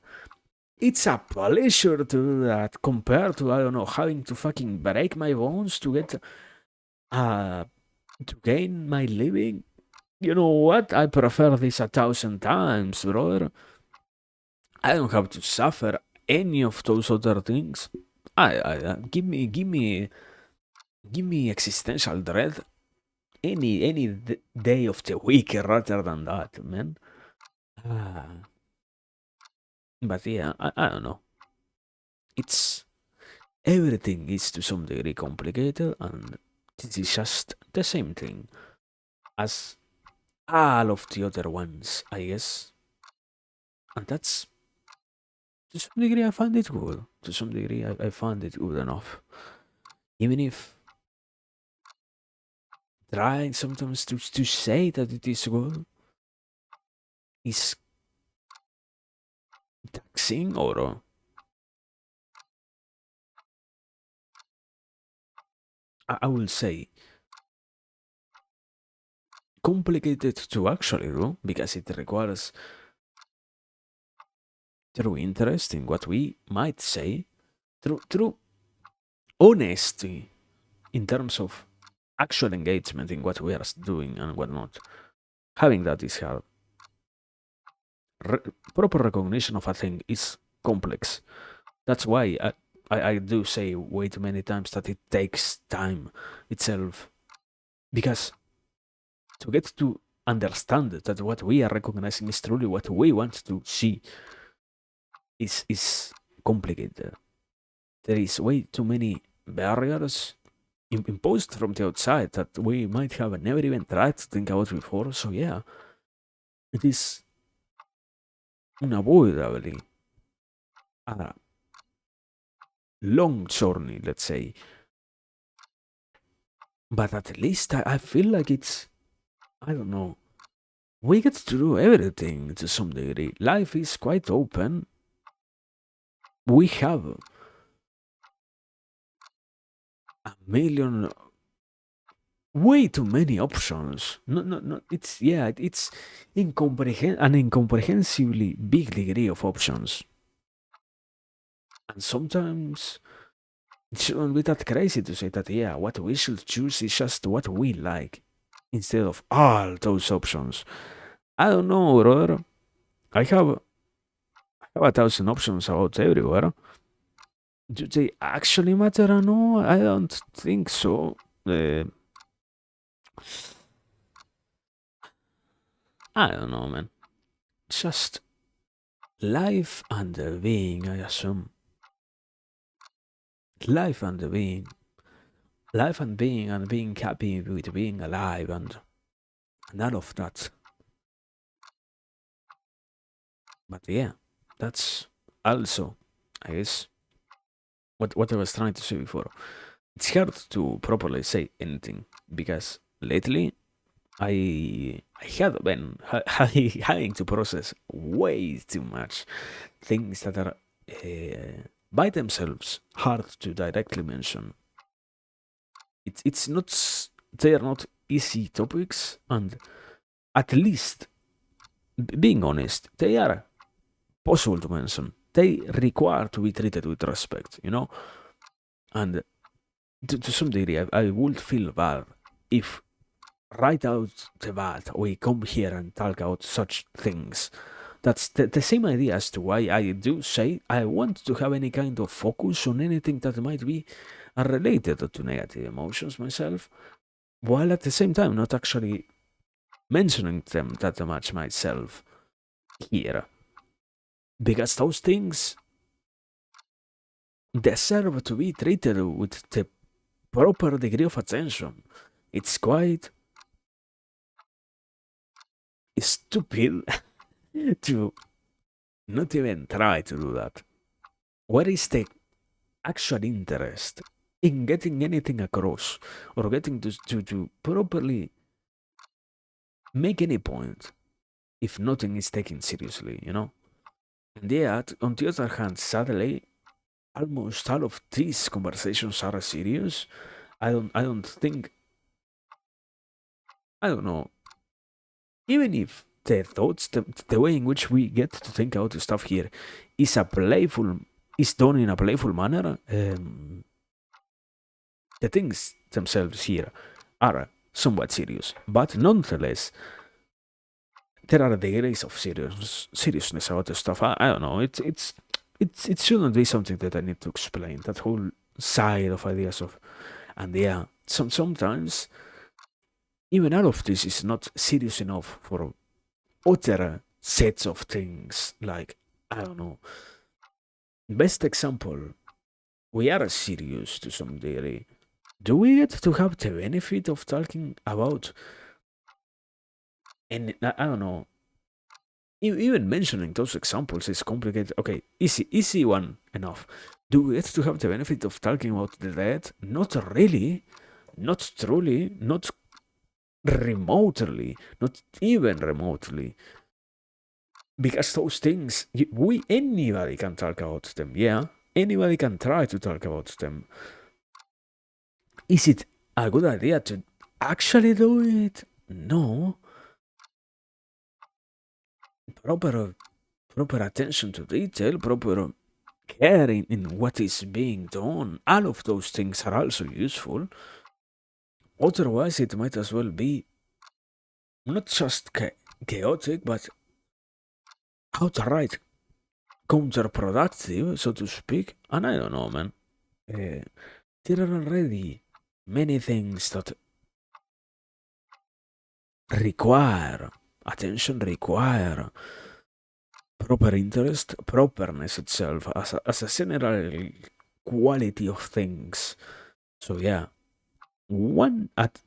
It's a pleasure to do that compared to, I don't know, having to fucking break my bones to get to gain my living. You know what? I prefer this 1,000 times, brother. I don't have to suffer any of those other things. Give me existential dread any day of the week rather than that, man. Ah, but yeah, I don't know. It's everything is to some degree complicated, and this is just the same thing as all of the other ones, I guess. And that's, to some degree, I find it good. To some degree, I find it good enough. Even if trying sometimes to say that it is good is taxing, or I will say complicated to actually do because it requires true interest in what we might say, true honesty in terms of actual engagement in what we are doing and what not. Having that is hard. Proper recognition of a thing is complex. That's why I do say way too many times that it takes time itself. Because to get to understand that what we are recognizing is truly what we want to see is complicated. There is way too many barriers imposed from the outside that we might have never even tried to think about before. So yeah, it is unavoidably a long journey, let's say. But at least I feel like it's, I don't know, we get to do everything to some degree. Life is quite open. We have a million, way too many options. No, it's, yeah, it's an incomprehensibly big degree of options. And sometimes it shouldn't be that crazy to say that, yeah, what we should choose is just what we like instead of all those options. I don't know, brother. I have 1,000 options about everywhere. Do they actually matter or no? I don't think so. I don't know, man. Just life and the being, I assume. Life and the being. Life and being happy with being alive and all of that. But yeah, that's also, I guess, what I was trying to say before. It's hard to properly say anything because lately I have been having to process way too much things that are by themselves hard to directly mention. It's not, they are not easy topics, and at least being honest, they are possible to mention. They require to be treated with respect, and to some degree, I would feel bad if right out the bat we come here and talk about such things. That's the same idea as to why I do say I want to have any kind of focus on anything that might be related to negative emotions myself, while at the same time not actually mentioning them that much myself here. Because those things deserve to be treated with the proper degree of attention. It's quite stupid to not even try to do that. Where is the actual interest in getting anything across or getting to properly make any point if nothing is taken seriously, And yet, on the other hand, sadly, almost all of these conversations are serious. I don't think, I don't know, even if the thoughts, the way in which we get to think out the stuff here is done in a playful manner, the things themselves here are somewhat serious. But nonetheless, there are degrees of seriousness about the stuff. I don't know. It shouldn't be something that I need to explain. That whole side of ideas of, and yeah, sometimes even all of this is not serious enough for other sets of things. Like, I don't know. Best example, we are serious to some degree. Do we get to have the benefit of talking about, and I don't know, even mentioning those examples is complicated. Okay, easy one enough. Do we get to have the benefit of talking about the dead? Not really, not truly, not remotely, not even remotely, because those things, anybody can talk about them, yeah? Anybody can try to talk about them. Is it a good idea to actually do it? No. Proper, proper attention to detail, proper caring in what is being done, all of those things are also useful. Otherwise, it might as well be not just chaotic, but outright counterproductive, so to speak. And I don't know, man. Uh, there are already many things that require attention, require proper interest, properness itself as a general quality of things. So yeah, one at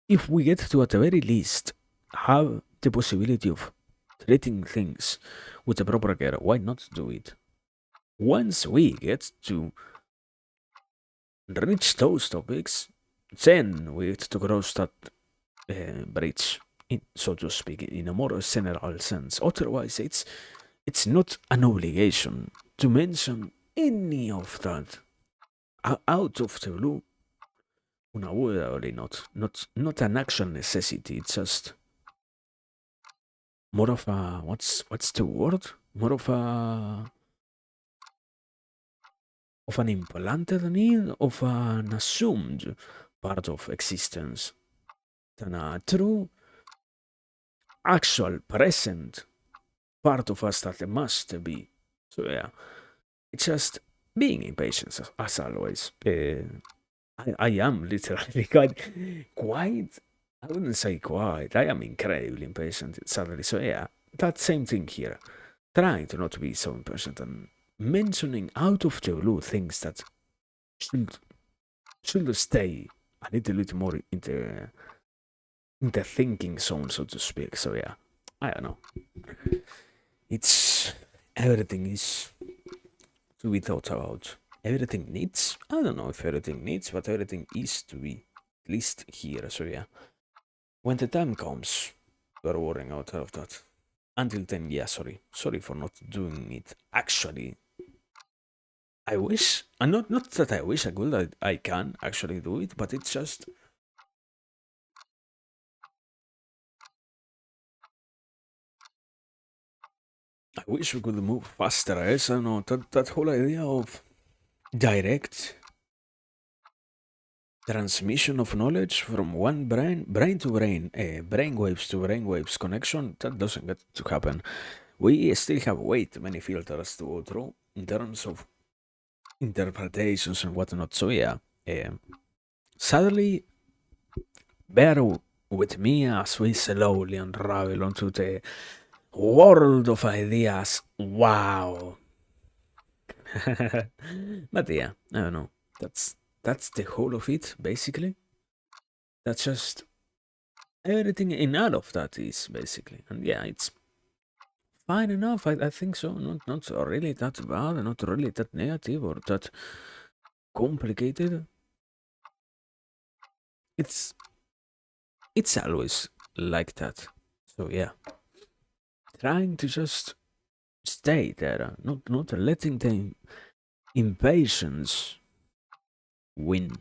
if we get to at the very least have the possibility of treating things with a proper care, why not do it? Once we get to reach those topics, then we get to cross that bridge, so to speak, in a more general sense. Otherwise, it's not an obligation to mention any of that out of the blue. Unavoidably not an actual necessity. It's just more of a what's the word? More of an implanted need, of an assumed part of existence than a true, actual, present part of us that must be. So yeah, it's just being impatient as always. I am literally quite. I wouldn't say quite. I am incredibly impatient, sadly. So yeah, that same thing here. Trying to not be so impatient and mentioning out of the blue things that should should stay a little bit more in the thinking zone, so to speak. So yeah, I don't know. It's everything is to be thought about. Everything needs. I don't know if everything needs, but everything is to be at least here. So yeah, when the time comes, we're worrying out of that. Until then, yeah, sorry for not doing it. Actually, I wish, and not that I wish I could, I can actually do it, but it's just I wish we could move faster. I don't know that whole idea of direct transmission of knowledge from one brain to brain, brain waves to brain waves connection, that doesn't get to happen. We still have way too many filters to go through in terms of interpretations and whatnot. So yeah, sadly, bear with me as we slowly unravel onto the world of ideas. Wow. But yeah, I don't know. That's the whole of it, basically. That's just everything in all of that is basically. And yeah, it's fine enough. I think so. Not really that bad, not really that negative or that complicated. It's it's always like that. So yeah, trying to just stay there, not letting the impatience win.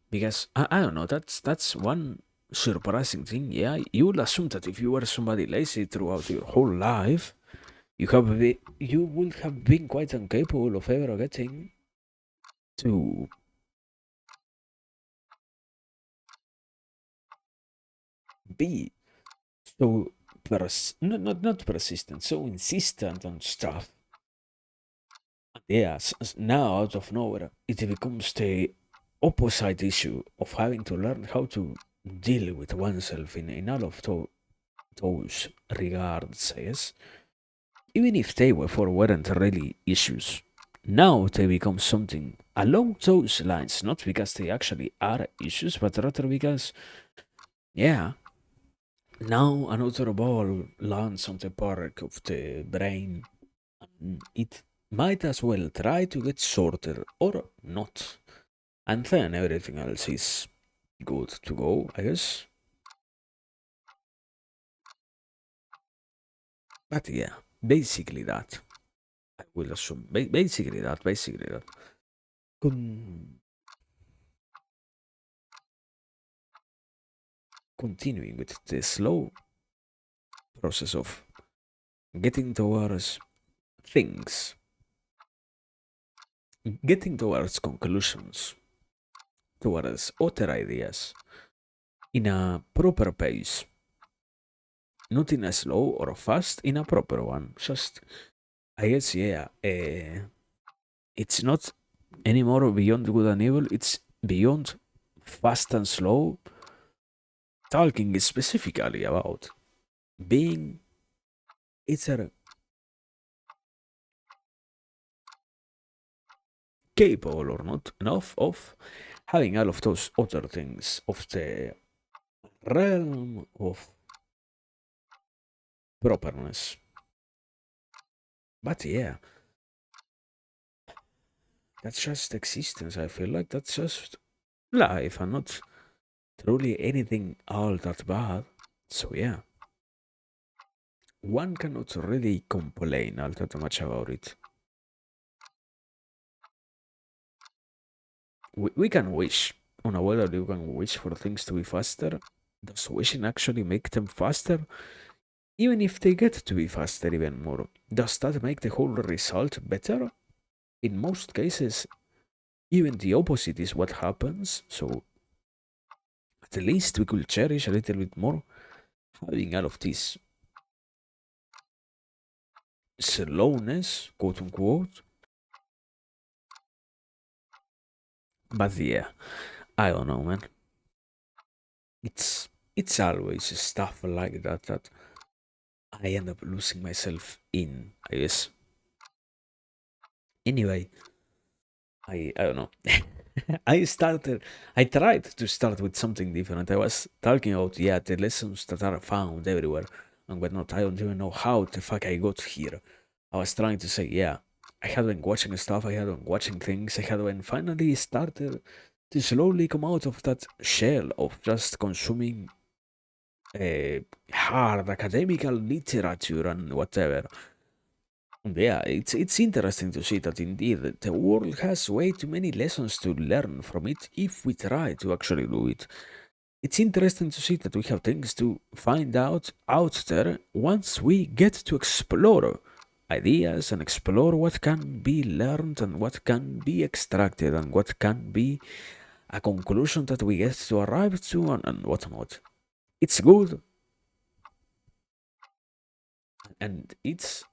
Because I don't know, that's one surprising thing. Yeah, you will assume that if you were somebody lazy throughout your whole life, you would have been quite incapable of ever getting to be so not persistent, so insistent on stuff. Yes, now out of nowhere, it becomes the opposite issue of having to learn how to deal with oneself in all of those regards, yes? Even if they before weren't really issues. Now they become something along those lines, not because they actually are issues, but rather because, yeah, now another ball lands on the park of the brain, and it might as well try to get sorted or not. And then everything else is good to go, I guess. But yeah, basically that. I will assume. Basically that. Basically that. Con- Continuing with the slow process of getting towards things, getting towards conclusions, towards other ideas in a proper pace, not in a slow or fast, in a proper one. Just, I guess, yeah, it's not anymore beyond good and evil, it's beyond fast and slow, talking specifically about being either capable or not enough of having all of those other things of the realm of properness. But yeah, that's just existence. I feel like that's just life and not truly anything all that bad. So yeah, one cannot really complain all that much about it. We can wish on a world you can wish for things to be faster. Does wishing actually make them faster? Even if they get to be faster even more, does that make the whole result better? In most cases, even the opposite is what happens, so at least we could cherish a little bit more having all of this slowness, quote unquote. But yeah, I don't know, man. It's always stuff like that that I end up losing myself in, I guess. Anyway, I don't know. I tried to start with something different. I was talking about, yeah, the lessons that are found everywhere and whatnot. I don't even know how the fuck I got here. I was trying to say, yeah, I had been watching stuff, I had been watching things, I had been finally started to slowly come out of that shell of just consuming hard academical literature and whatever. Yeah, it's interesting to see that indeed the world has way too many lessons to learn from it if we try to actually do it. It's interesting to see that we have things to find out there once we get to explore ideas and explore what can be learned and what can be extracted and what can be a conclusion that we get to arrive to and whatnot. It's good and it's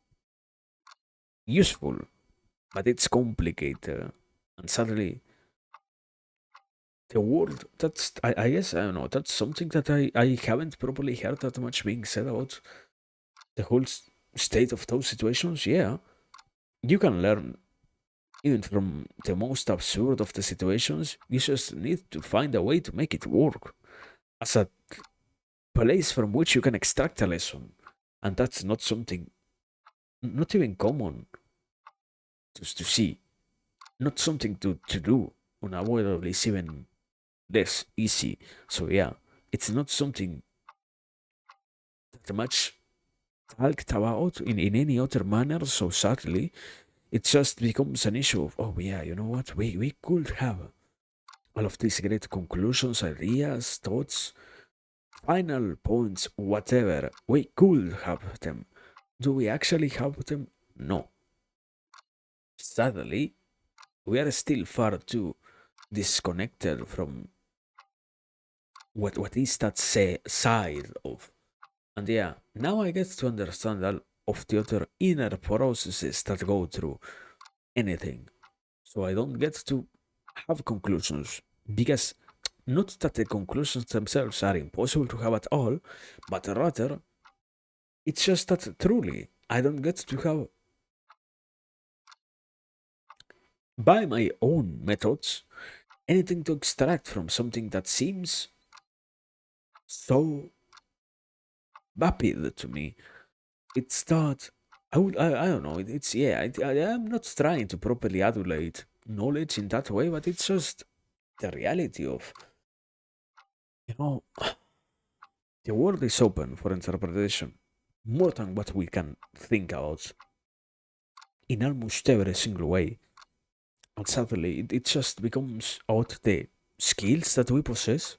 useful, but it's complicated. And suddenly the world, I guess, I don't know, that's something that I haven't properly heard that much being said about the whole state of those situations. Yeah, you can learn even from the most absurd of the situations. You just need to find a way to make it work as a place from which you can extract a lesson. And that's not something, not even common to see, not something to do unavoidably. It's even less easy. So yeah, it's not something that much talked about in any other manner so sadly. It just becomes an issue of, oh yeah, you know what, we could have all of these great conclusions, ideas, thoughts, final points, whatever. We could have them. Do we actually have them? No. Sadly, we are still far too disconnected from what is that side of. And yeah, now I get to understand all of the other inner processes that go through anything. So I don't get to have conclusions because not that the conclusions themselves are impossible to have at all, but rather it's just that truly I don't get to have by my own methods anything to extract from something that seems so vapid to me. It's that I don't know. It's yeah. I am not trying to properly adulate knowledge in that way, but it's just the reality of, you know, the world is open for interpretation more than what we can think about in almost every single way. And suddenly it just becomes out the skills that we possess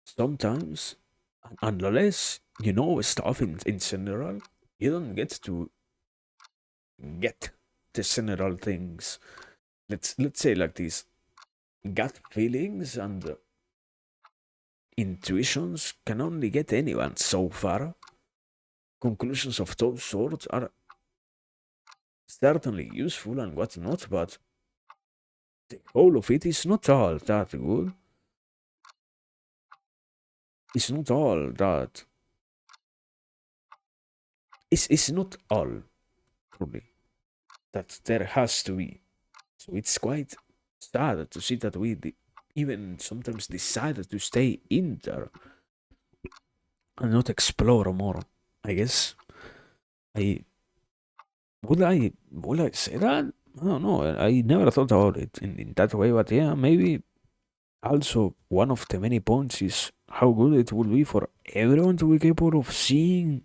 sometimes, unless you know stuff in general, you don't get to get the general things. Let's say like this: gut feelings and intuitions can only get anyone so far. Conclusions of those sorts are certainly useful and whatnot, but the whole of it is not all that good. It's not all that. It's not all, truly, that there has to be. So it's quite sad to see that even sometimes decided to stay in there and not explore more. I guess I would I say that? I don't know. I never thought about it in that way, but yeah, maybe also one of the many points is how good it would be for everyone to be capable of seeing,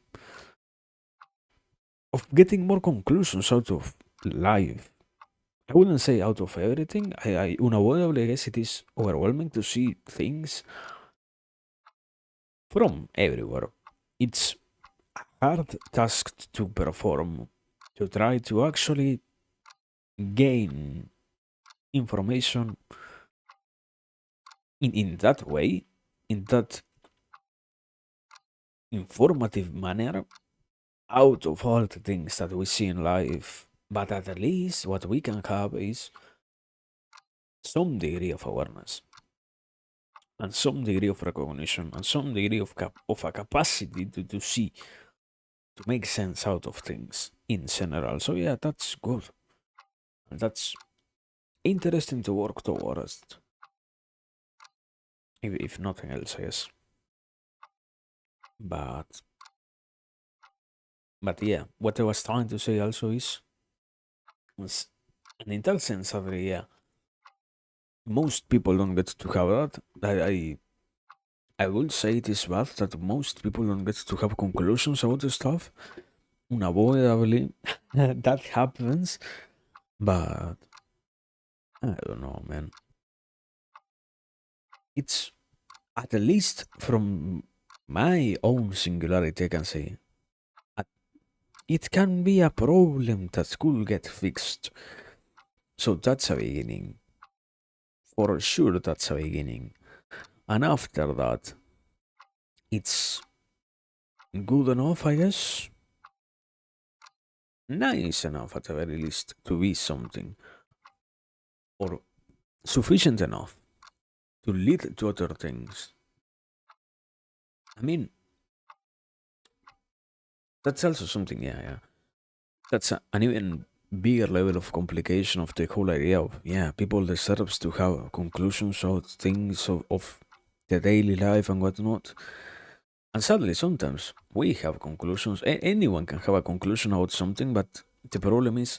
of getting more conclusions out of life. I wouldn't say out of everything. I unavoidably, I guess it is overwhelming to see things from everywhere. It's a hard task to perform, to try to actually gain information in that way, in that informative manner, out of all the things that we see in life. But at least what we can have is some degree of awareness and some degree of recognition and some degree of a capacity to see, to make sense out of things in general. So yeah, that's good. That's interesting to work towards, if nothing else, I guess. But yeah, what I was trying to say also was an in that sense of yeah, most people don't get to have that. I would say it is bad that most people don't get to have conclusions about the stuff. Unavoidably, that happens. But I don't know, man. It's at least from my own singularity, I can say it can be a problem that could get fixed. So that's a beginning. For sure, that's a beginning. And after that, it's good enough, I guess. Nice enough, at the very least, to be something. Or sufficient enough to lead to other things. I mean, that's also something, yeah, yeah. That's an even bigger level of complication of the whole idea of, yeah, people deserves to have conclusions of things of the daily life and whatnot. And sadly, sometimes we have conclusions. Anyone can have a conclusion about something, but the problem is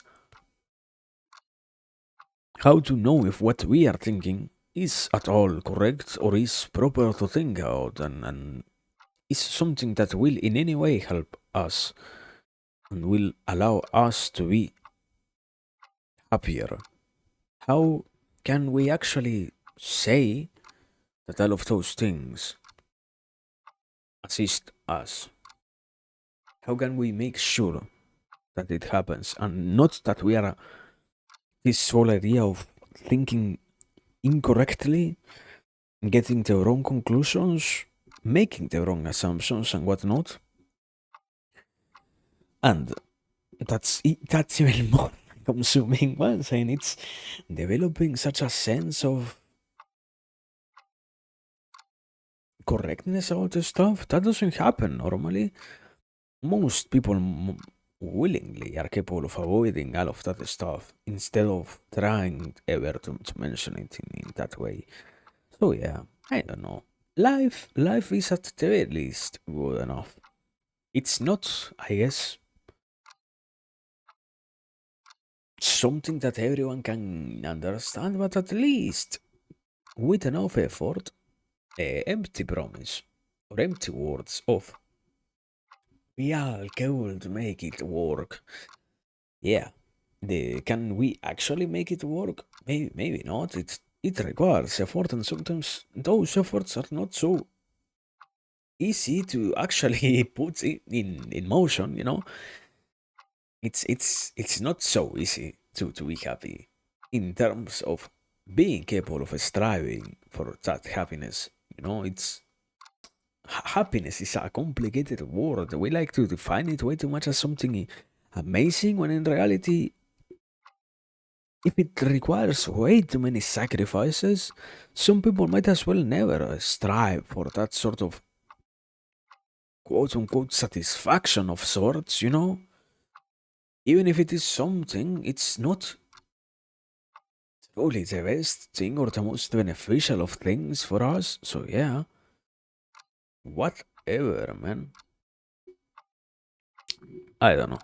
how to know if what we are thinking is at all correct or is proper to think about and is something that will in any way help us and will allow us to be happier. How can we actually say that all of those things assist us? How can we make sure that it happens and not that we are this whole idea of thinking incorrectly, getting the wrong conclusions, making the wrong assumptions and whatnot? And that's even more consuming once, and it's developing such a sense of correctness about the stuff that doesn't happen normally. Most people willingly are capable of avoiding all of that stuff instead of trying ever to mention it in that way. So yeah, I don't know. Life is at the very least good enough. It's not, I guess, something that everyone can understand, but at least with enough effort, empty promise, or empty words of, we all could make it work. Yeah, can we actually make it work? Maybe not. It requires effort, and sometimes those efforts are not so easy to actually put in motion. It's not so easy to be happy in terms of being capable of striving for that happiness. It's happiness is a complicated word. We like to define it way too much as something amazing, when in reality, if it requires way too many sacrifices, some people might as well never strive for that sort of quote unquote satisfaction of sorts. Even if it is something, it's not truly the best thing or the most beneficial of things for us. So, yeah, whatever, man. I don't know.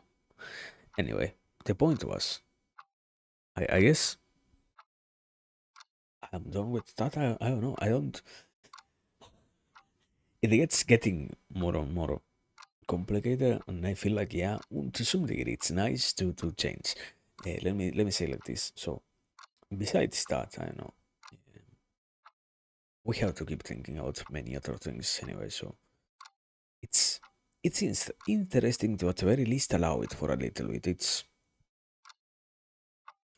Anyway, the point was, I guess I'm done with that. I don't know. I don't. It gets getting more and more complicated, and I feel like, yeah, to some degree, it's nice to change. Let me say like this. So, besides that, I don't know, we have to keep thinking about many other things anyway. So it's it's interesting to at the very least allow it for a little bit.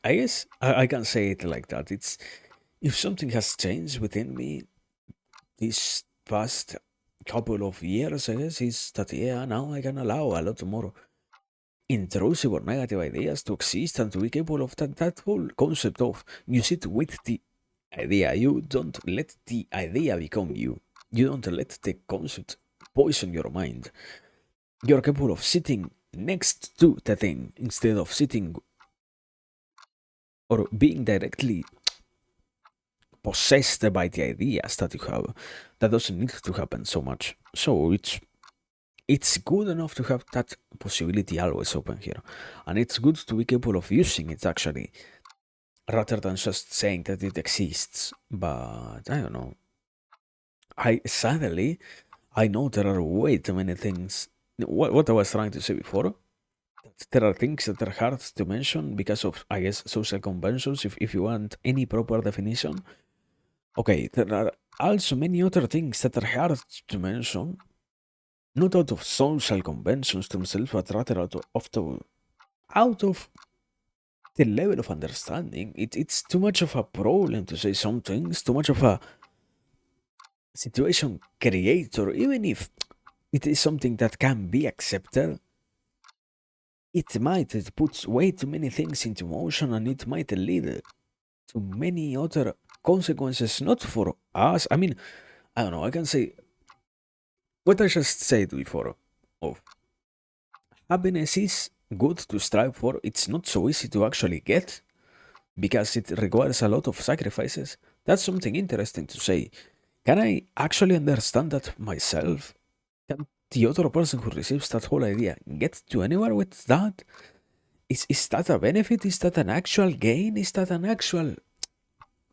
I guess I can say it like that. It's if something has changed within me this past couple of years, I guess, is that, yeah, now I can allow a lot more intrusive or negative ideas to exist and to be capable of that whole concept of you sit with the idea. You don't let the idea become you. You don't let the concept poison your mind. You're capable of sitting next to the thing instead of sitting or being directly possessed by the ideas that you have. That doesn't need to happen so much. So it's good enough to have that possibility always open here. And it's good to be capable of using it actually, rather than just saying that it exists. But I don't know. I sadly I know there are way too many things. What I was trying to say before, there are things that are hard to mention because of, I guess, social conventions, if you want any proper definition. Okay, there are also many other things that are hard to mention, not out of social conventions themselves, but rather out of the level of understanding. It's too much of a problem to say some things, too much of a situation creator, even if it is something that can be accepted. It puts way too many things into motion, and it might lead to many other consequences, not for us. I mean, I don't know, I can say what I just said before. Of happiness is good to strive for, it's not so easy to actually get because it requires a lot of sacrifices. That's something interesting to say. Can I actually understand that myself? Can the other person who receives that whole idea get to anywhere with that? Is that a benefit? Is that an actual gain? Is that an actual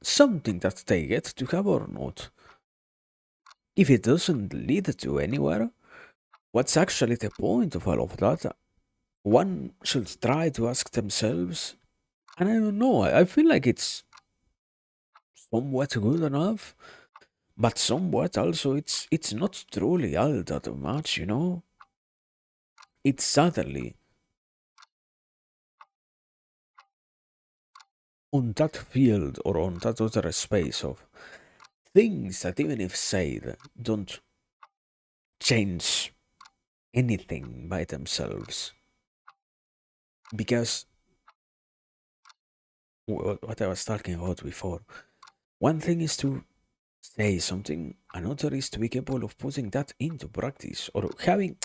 something that they get to have or not? If it doesn't lead to anywhere, what's actually the point of all of that? One should try to ask themselves, and I don't know, I feel like it's somewhat good enough, but somewhat also it's not truly all that much. It's certainly on that field or on that other space of things that, even if said, don't change anything by themselves. Because what I was talking about before, one thing is to say something, another is to be capable of putting that into practice, or having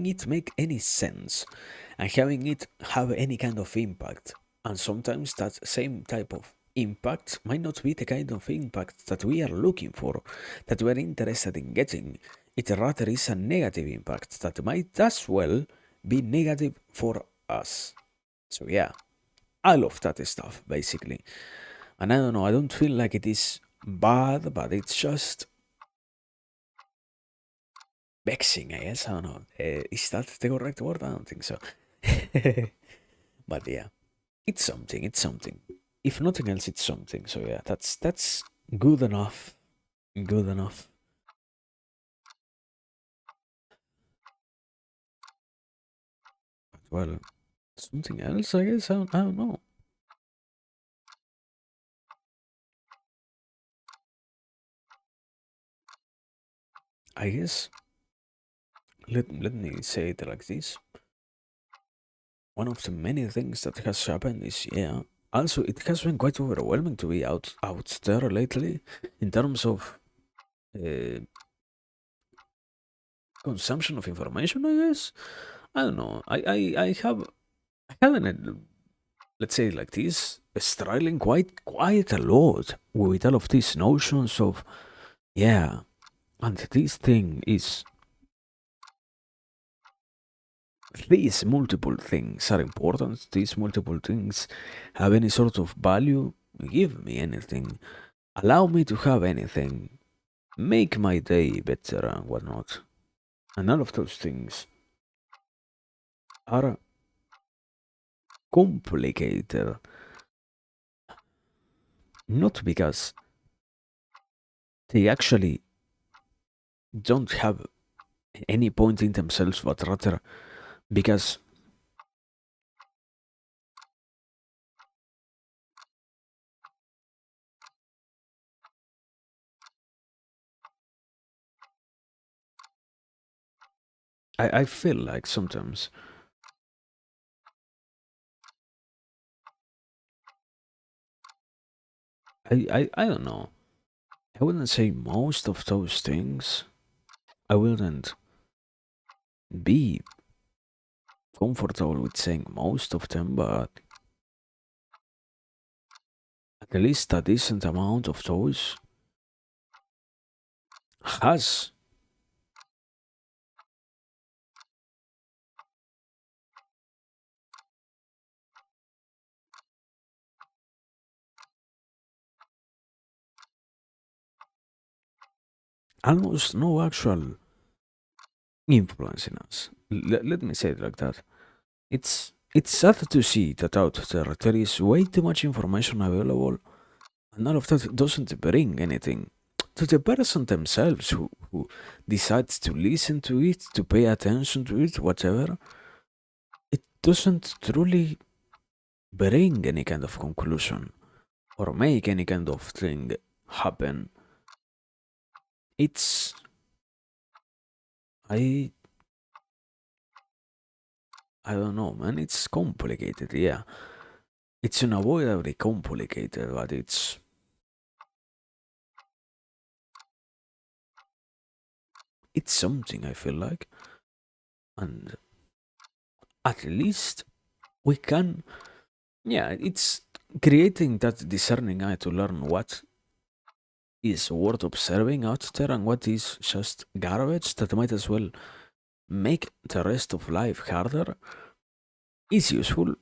it make any sense, and having it have any kind of impact. And sometimes that same type of impact might not be the kind of impact that we are looking for, that we're interested in getting. It rather is a negative impact that might as well be negative for us. So, yeah, I love that stuff basically. And I don't know, I don't feel like it is bad, but it's just vexing, I guess. I don't know. Is that the correct word? I don't think so. But yeah, it's something. It's something. If nothing else, it's something. So yeah, that's good enough. Good enough. But well, something else, I guess. I don't know. I guess let me say it like this. One of the many things that has happened is, yeah. Also, it has been quite overwhelming to be out there lately in terms of uh, consumption of information. I guess I don't know. I haven't let's say it like this, struggling quite a lot with all of these notions of, yeah, and this thing is, these multiple things are important. These multiple things have any sort of value. Give me anything. Allow me to have anything. Make my day better and whatnot. And all of those things are complicated. Not because they actually don't have any point in themselves, but rather because I feel like sometimes I don't know. I wouldn't say most of those things. I wouldn't be comfortable with saying most of them, but at least a decent amount of those has almost no actual influence in us. Let me say it like that. It's sad to see that out there is way too much information available, and all of that doesn't bring anything to the person themselves who decides to listen to it, to pay attention to it, whatever. It doesn't truly bring any kind of conclusion or make any kind of thing happen. It's I I don't know, man. It's complicated, yeah. It's unavoidably complicated, but it's something I feel like, and at least we can, yeah. It's creating that discerning eye to learn what is worth observing out there and what is just garbage that might as well make the rest of life harder is useful,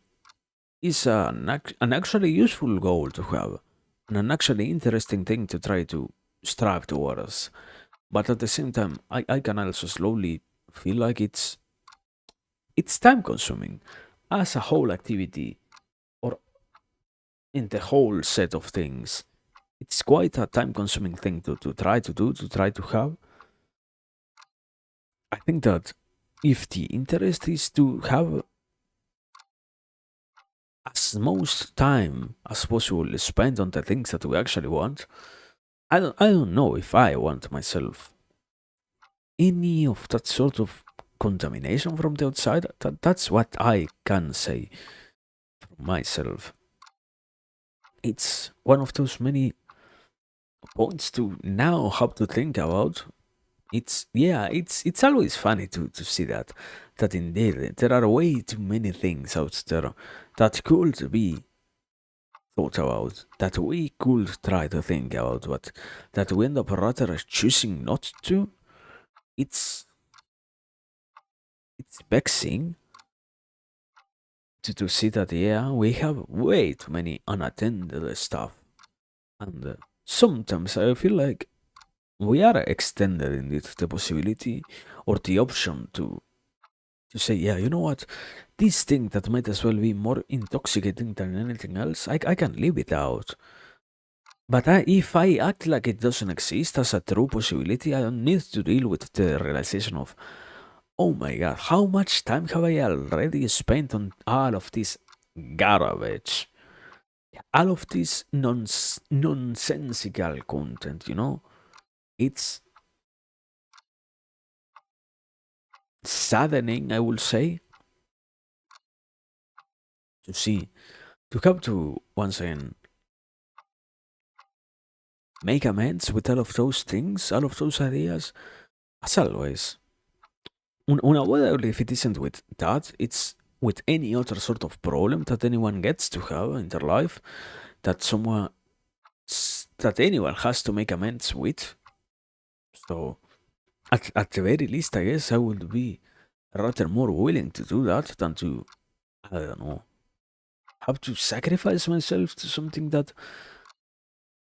is an actually useful goal to have, and an actually interesting thing to try to strive towards. But at the same time, I can also slowly feel like it's time consuming as a whole activity or in the whole set of things. It's quite a time consuming thing to try to do, to try to have. I think that if the interest is to have as most time as possible spent on the things that we actually want, I don't know if I want myself any of that sort of contamination from the outside. That's what I can say for myself. It's one of those many points to now have to think about. It's, yeah, it's always funny to see that indeed there are way too many things out there that could be thought about, that we could try to think about, but that we end up rather choosing not to. It's it's vexing to see that, yeah, we have way too many unattended stuff, and sometimes I feel like we are extending it the possibility or the option to say, yeah, you know what, this thing that might as well be more intoxicating than anything else, I can live it out. But if I act like it doesn't exist as a true possibility, I don't need to deal with the realization of, oh my god, how much time have I already spent on all of this garbage? All of this nonsensical content, you know? It's saddening, I will say, to see, to have to, once again, make amends with all of those things, all of those ideas, as always. Unavoidably, if it isn't with that, it's with any other sort of problem that anyone gets to have in their life, that someone, that anyone has to make amends with. So, at the very least, I guess I would be rather more willing to do that than to, I don't know, have to sacrifice myself to something that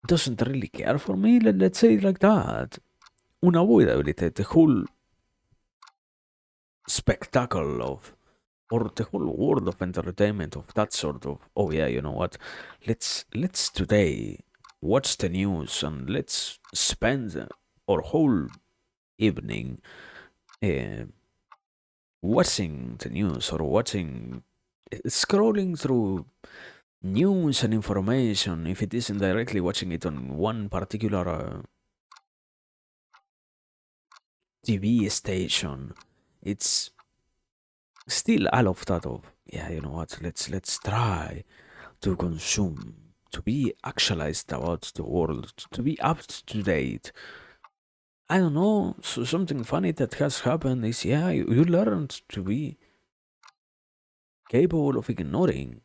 doesn't really care for me. Let's say it like that. Unavoidably, the whole spectacle of, or the whole world of entertainment of that sort of, oh yeah, you know what, let's today watch the news and let's spend our whole evening uh, watching the news or watching, scrolling through news and information, if it isn't directly watching it on one particular TV station. It's still all of that of, yeah, you know what, let's try to consume, to be actualized about the world, to be up to date. I don't know, so something funny that has happened is, yeah, you learned to be capable of ignoring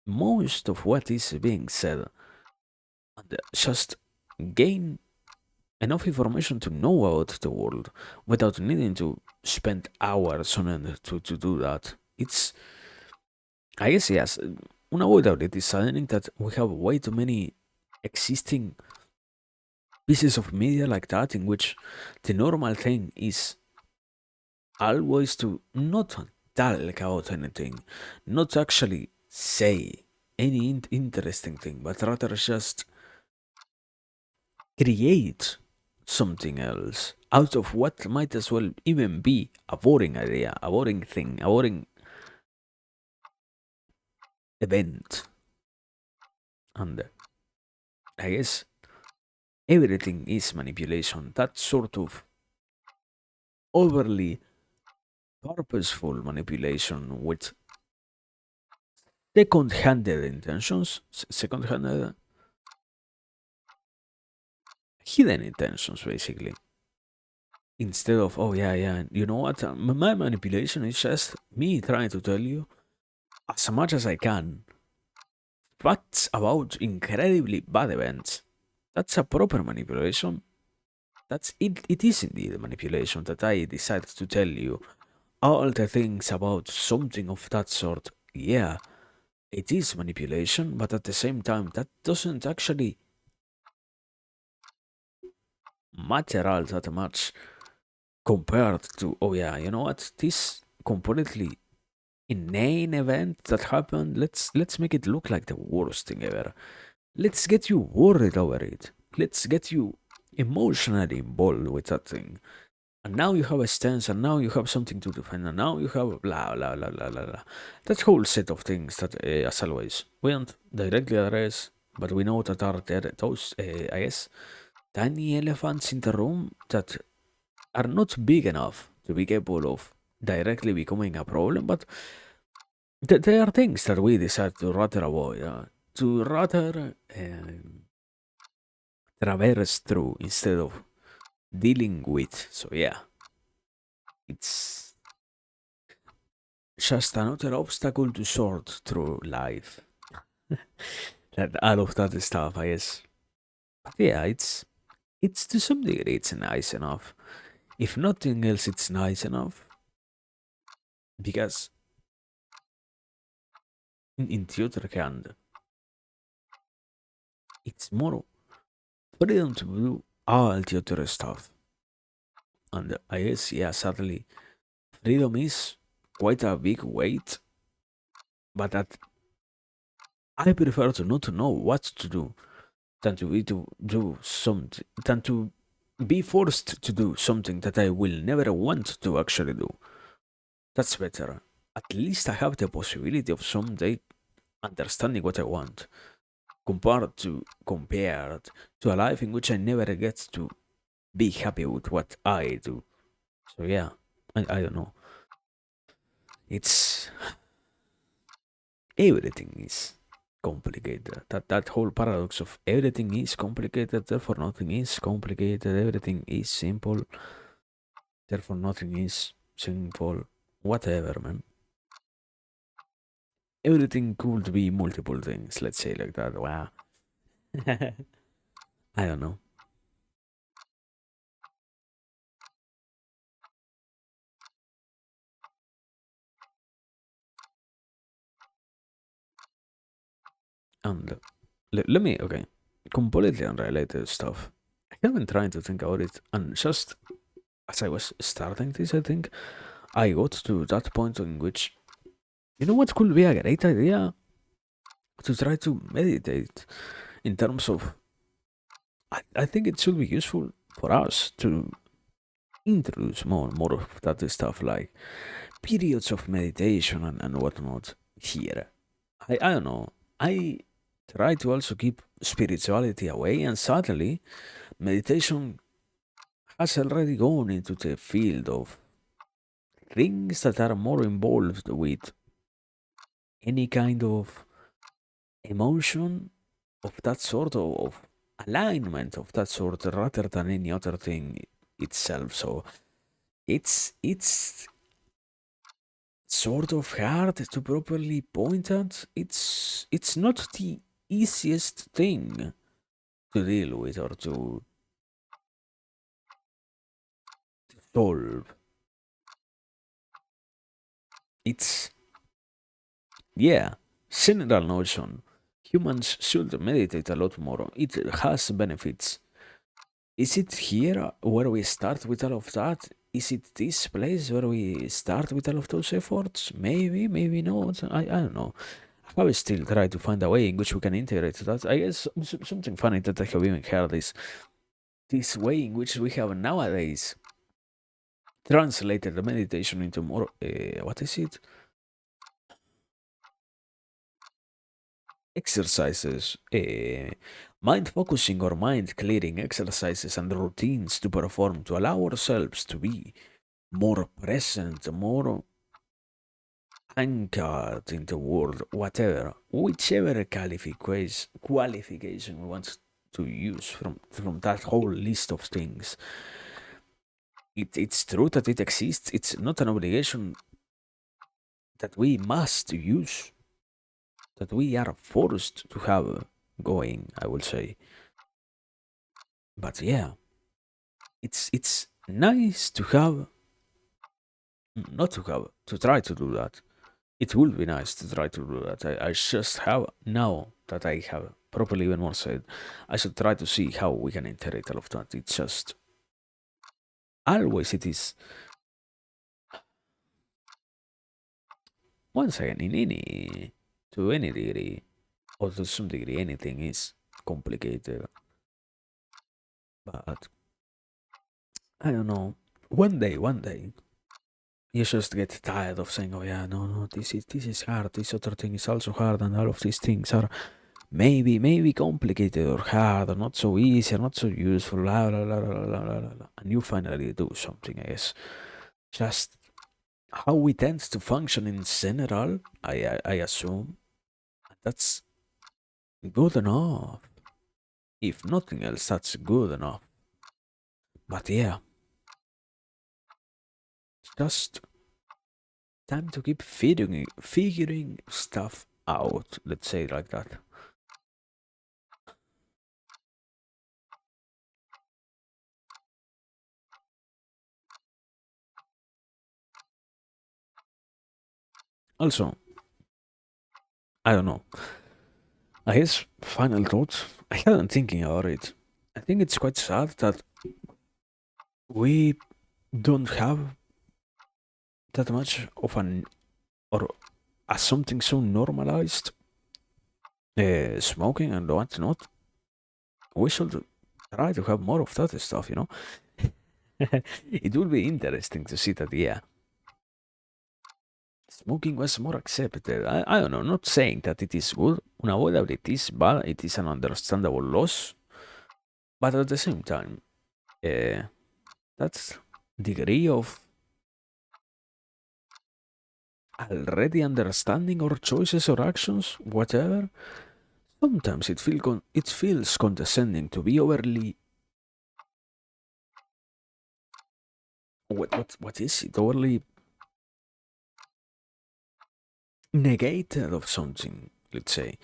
most of what is being said and just gain enough information to know about the world without needing to spend hours on it to do that. It's, I guess, yes, unavoidably, it is saddening that we have way too many existing pieces of media like that in which the normal thing is always to not talk about anything, not actually say any interesting thing, but rather just create something else out of what might as well even be a boring idea, a boring thing, a boring event. And I guess everything is manipulation. That sort of overly purposeful manipulation with second-handed intentions, second-handed, hidden intentions, basically. Instead of, oh yeah, yeah, you know what? My manipulation is just me trying to tell you as much as I can facts about incredibly bad events. That's a proper manipulation. That's it. It is indeed a manipulation that I decided to tell you all the things about something of that sort. Yeah, it is manipulation, but at the same time, that doesn't actually matter all that much compared to, oh yeah, you know what, this completely inane event that happened, let's make it look like the worst thing ever. Let's get you worried over it. Let's get you emotionally involved with that thing. And now you have a stance, and now you have something to defend, and now you have blah blah blah blah blah blah. That whole set of things that, as always, we don't directly address, but we know that are there those, I guess, tiny elephants in the room that are not big enough to be capable of directly becoming a problem, but there are things that we decide to rather avoid, to rather traverse through instead of dealing with. So yeah, it's just another obstacle to sort through life. That all of that stuff, I guess. But yeah, it's to some degree it's nice enough. If nothing else, it's nice enough because in the other hand, it's more freedom to do all the other stuff. And I guess, yeah, sadly, freedom is quite a big weight, but that I prefer to not to know what to do than to be to do something than to be forced to do something that I will never want to actually do. That's better. At least I have the possibility of someday understanding what I want, compared to a life in which I never get to be happy with what I do. So yeah, I don't know. It's everything is complicated. That whole paradox of everything is complicated, therefore nothing is complicated. Everything is simple, therefore nothing is simple. Whatever, man. Everything could be multiple things. Let's say like that. Wow. I don't know. And let me okay, completely unrelated stuff. I have been trying to think about it, and just as I was starting this, I think I got to that point in which what could be a great idea to try to meditate in terms of I think it should be useful for us to introduce more of that stuff like periods of meditation and whatnot here. I don't know. I try to also keep spirituality away, and suddenly meditation has already gone into the field of things that are more involved with any kind of emotion of that sort of alignment of that sort rather than any other thing itself. So it's sort of hard to properly point at. It's not the easiest thing to deal with or to solve. It's yeah, general notion. Humans should meditate a lot more. It has benefits. Is it here where we start with all of that? Is it this place where we start with all of those efforts? Maybe, maybe not. I don't know. I will still try to find a way in which we can integrate that. I guess something funny that I have even heard is this way in which we have nowadays translated the meditation into more, what is it? Exercises, mind focusing or mind clearing exercises and routines to perform to allow ourselves to be more present, more anchored in the world, whatever, whichever qualification we want to use from that whole list of things. It's true that it exists. It's not an obligation that we must use, that we are forced to have going, I will say. But yeah, it's nice to have, not to have, to try to do that. It would be nice to try to do that. I just have, now that I have properly even more said, I should try to see how we can integrate all of that. It's just, always it is, once again, in any, to any degree, or to some degree, anything is complicated. But I don't know. One day, you just get tired of saying, "Oh yeah, no, this is hard. This other thing is also hard, and all of these things are maybe complicated or hard or not so easy or not so useful." Blah blah blah blah blah blah. Blah. And you finally do something. I guess just how we tend to function in general. I assume that's good enough. If nothing else, that's good enough. But yeah, just time to keep figuring stuff out. Let's say it like that. Also, I don't know. I guess final thoughts. I haven't thinking about it. I think it's quite sad that we don't have that much of an or as something so normalized, smoking and whatnot. We should try to have more of that stuff, you know. It would be interesting to see that, yeah, smoking was more accepted. I don't know, not saying that it is good, unavoidable it is bad, it is an understandable loss, but at the same time, uh, that's degree of already understanding our choices or actions, whatever. Sometimes it feels condescending to be overly what is it? Overly negated of something, let's say.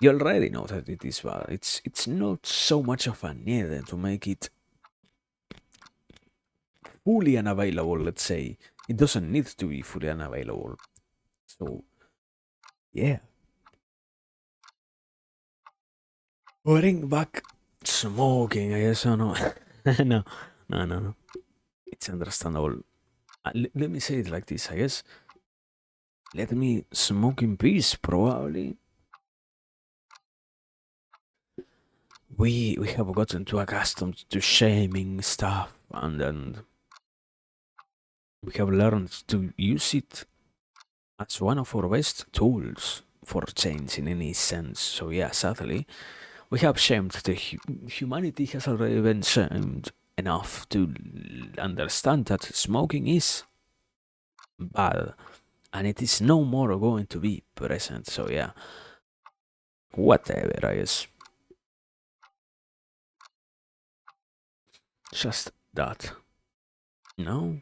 You already know that it is bad. It's not so much of a need to make it fully unavailable, let's say. It doesn't need to be fully unavailable. So yeah. Bring back smoking, I guess I know. No, no. It's understandable. Let me say it like this, I guess. Let me smoke in peace, probably. We have gotten too accustomed to shaming stuff, and then we have learned to use it as one of our best tools for change in any sense. So yeah, sadly, we have shamed humanity has already been shamed enough to understand that smoking is bad, and it is no more going to be present. So yeah, whatever, I guess. Just that. No?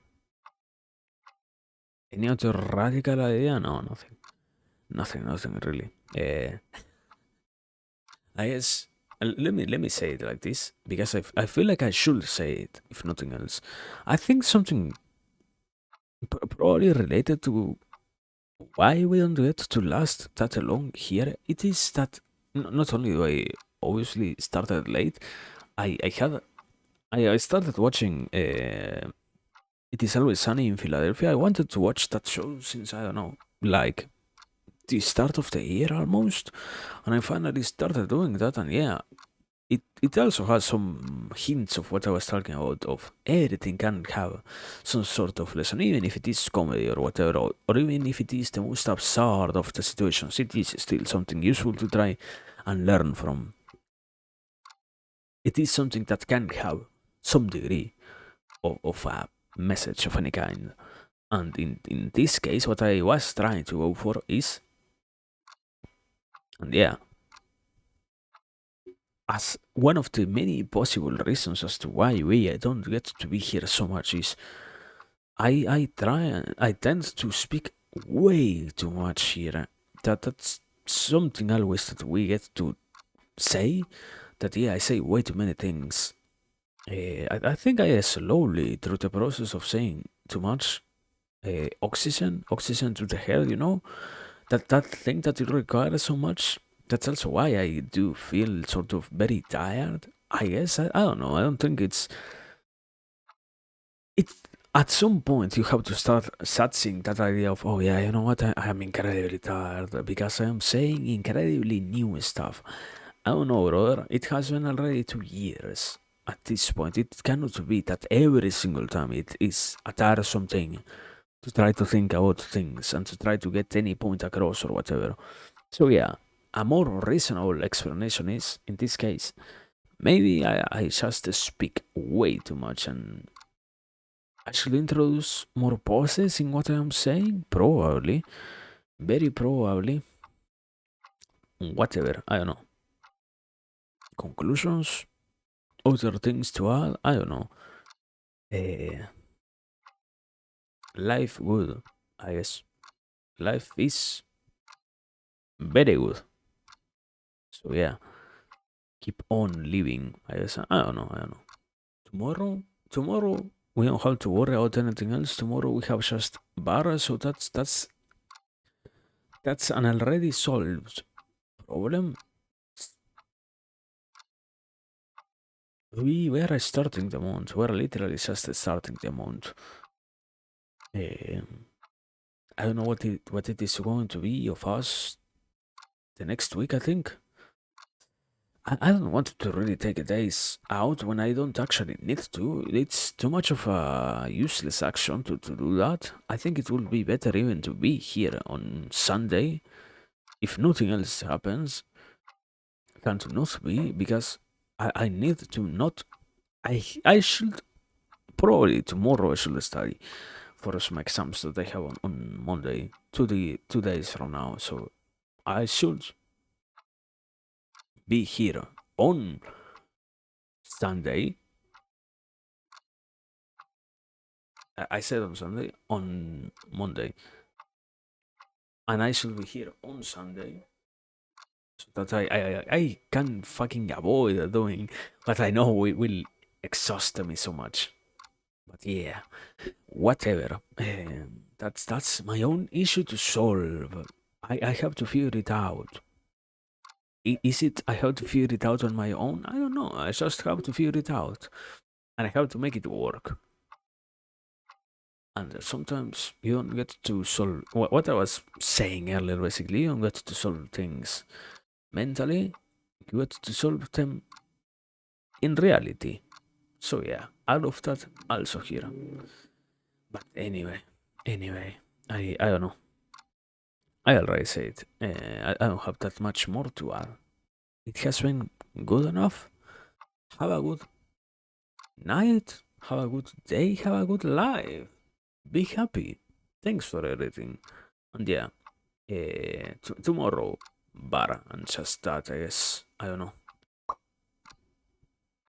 Any other radical idea? No, nothing. Nothing really. I guess let me say it like this because I feel like I should say it if nothing else. I think something probably related to why we don't get to last that long here. It is that not only do I obviously started late, I had I started watching. It is always sunny in Philadelphia. I wanted to watch that show since I don't know, like the start of the year almost, and I finally started doing that. And yeah, it also has some hints of what I was talking about. Of everything can have some sort of lesson, even if it is comedy or whatever, or even if it is the most absurd of the situations. It is still something useful to try and learn from. It is something that can have some degree of a message of any kind. And in this case, what I was trying to go for is, and yeah, as one of the many possible reasons as to why we don't get to be here so much is I tend to speak way too much here. That's something always that we get to say. That yeah, I say way too many things. I think I slowly through the process of saying too much oxygen to the head. You know that thing that it requires so much. That's also why I do feel sort of very tired. I guess I don't know. I don't think it's at some point you have to start searching that idea of, oh yeah, you know what, I am incredibly tired because I am saying incredibly new stuff. I don't know, brother. It has been already 2 years at this point. It cannot be that every single time it is a tiresome thing to try to think about things and to try to get any point across or whatever. So yeah, a more reasonable explanation is, in this case, maybe I just speak way too much and I should introduce more pauses in what I am saying? Probably. Very probably. Whatever. I don't know. Conclusions? Other things to add? I don't know. Uh, life good. I guess. Life is very good. So yeah. Keep on living. I guess. I don't know. Tomorrow we don't have to worry about anything else. Tomorrow we have just bar, so that's an already solved problem. We were starting the month. We're literally just starting the month. Um, I don't know what it is going to be of us the next week. I think I don't want to really take days out when I don't actually need to. It's too much of a useless action to do that. I think it will be better even to be here on Sunday if nothing else happens than to not be, because I need to not. I should probably tomorrow I should study for some exams that I have on Monday, 2 days from now. So I should be here on Sunday. I said on Sunday, on Monday, and I should be here on Sunday so that I can fucking avoid doing what I know will exhaust me so much. But yeah, whatever. That's my own issue to solve. I have to figure it out. Is it I have to figure it out on my own? I don't know. I just have to figure it out. And I have to make it work. And sometimes you don't get to solve what I was saying earlier, basically. You don't get to solve things mentally, you get to solve them in reality. So, yeah, I love that also here. But anyway, I don't know. I already said I don't have that much more to add. It has been good enough. Have a good night, have a good day, have a good life. Be happy. Thanks for everything. And yeah, tomorrow, bar and just that, I guess. I don't know.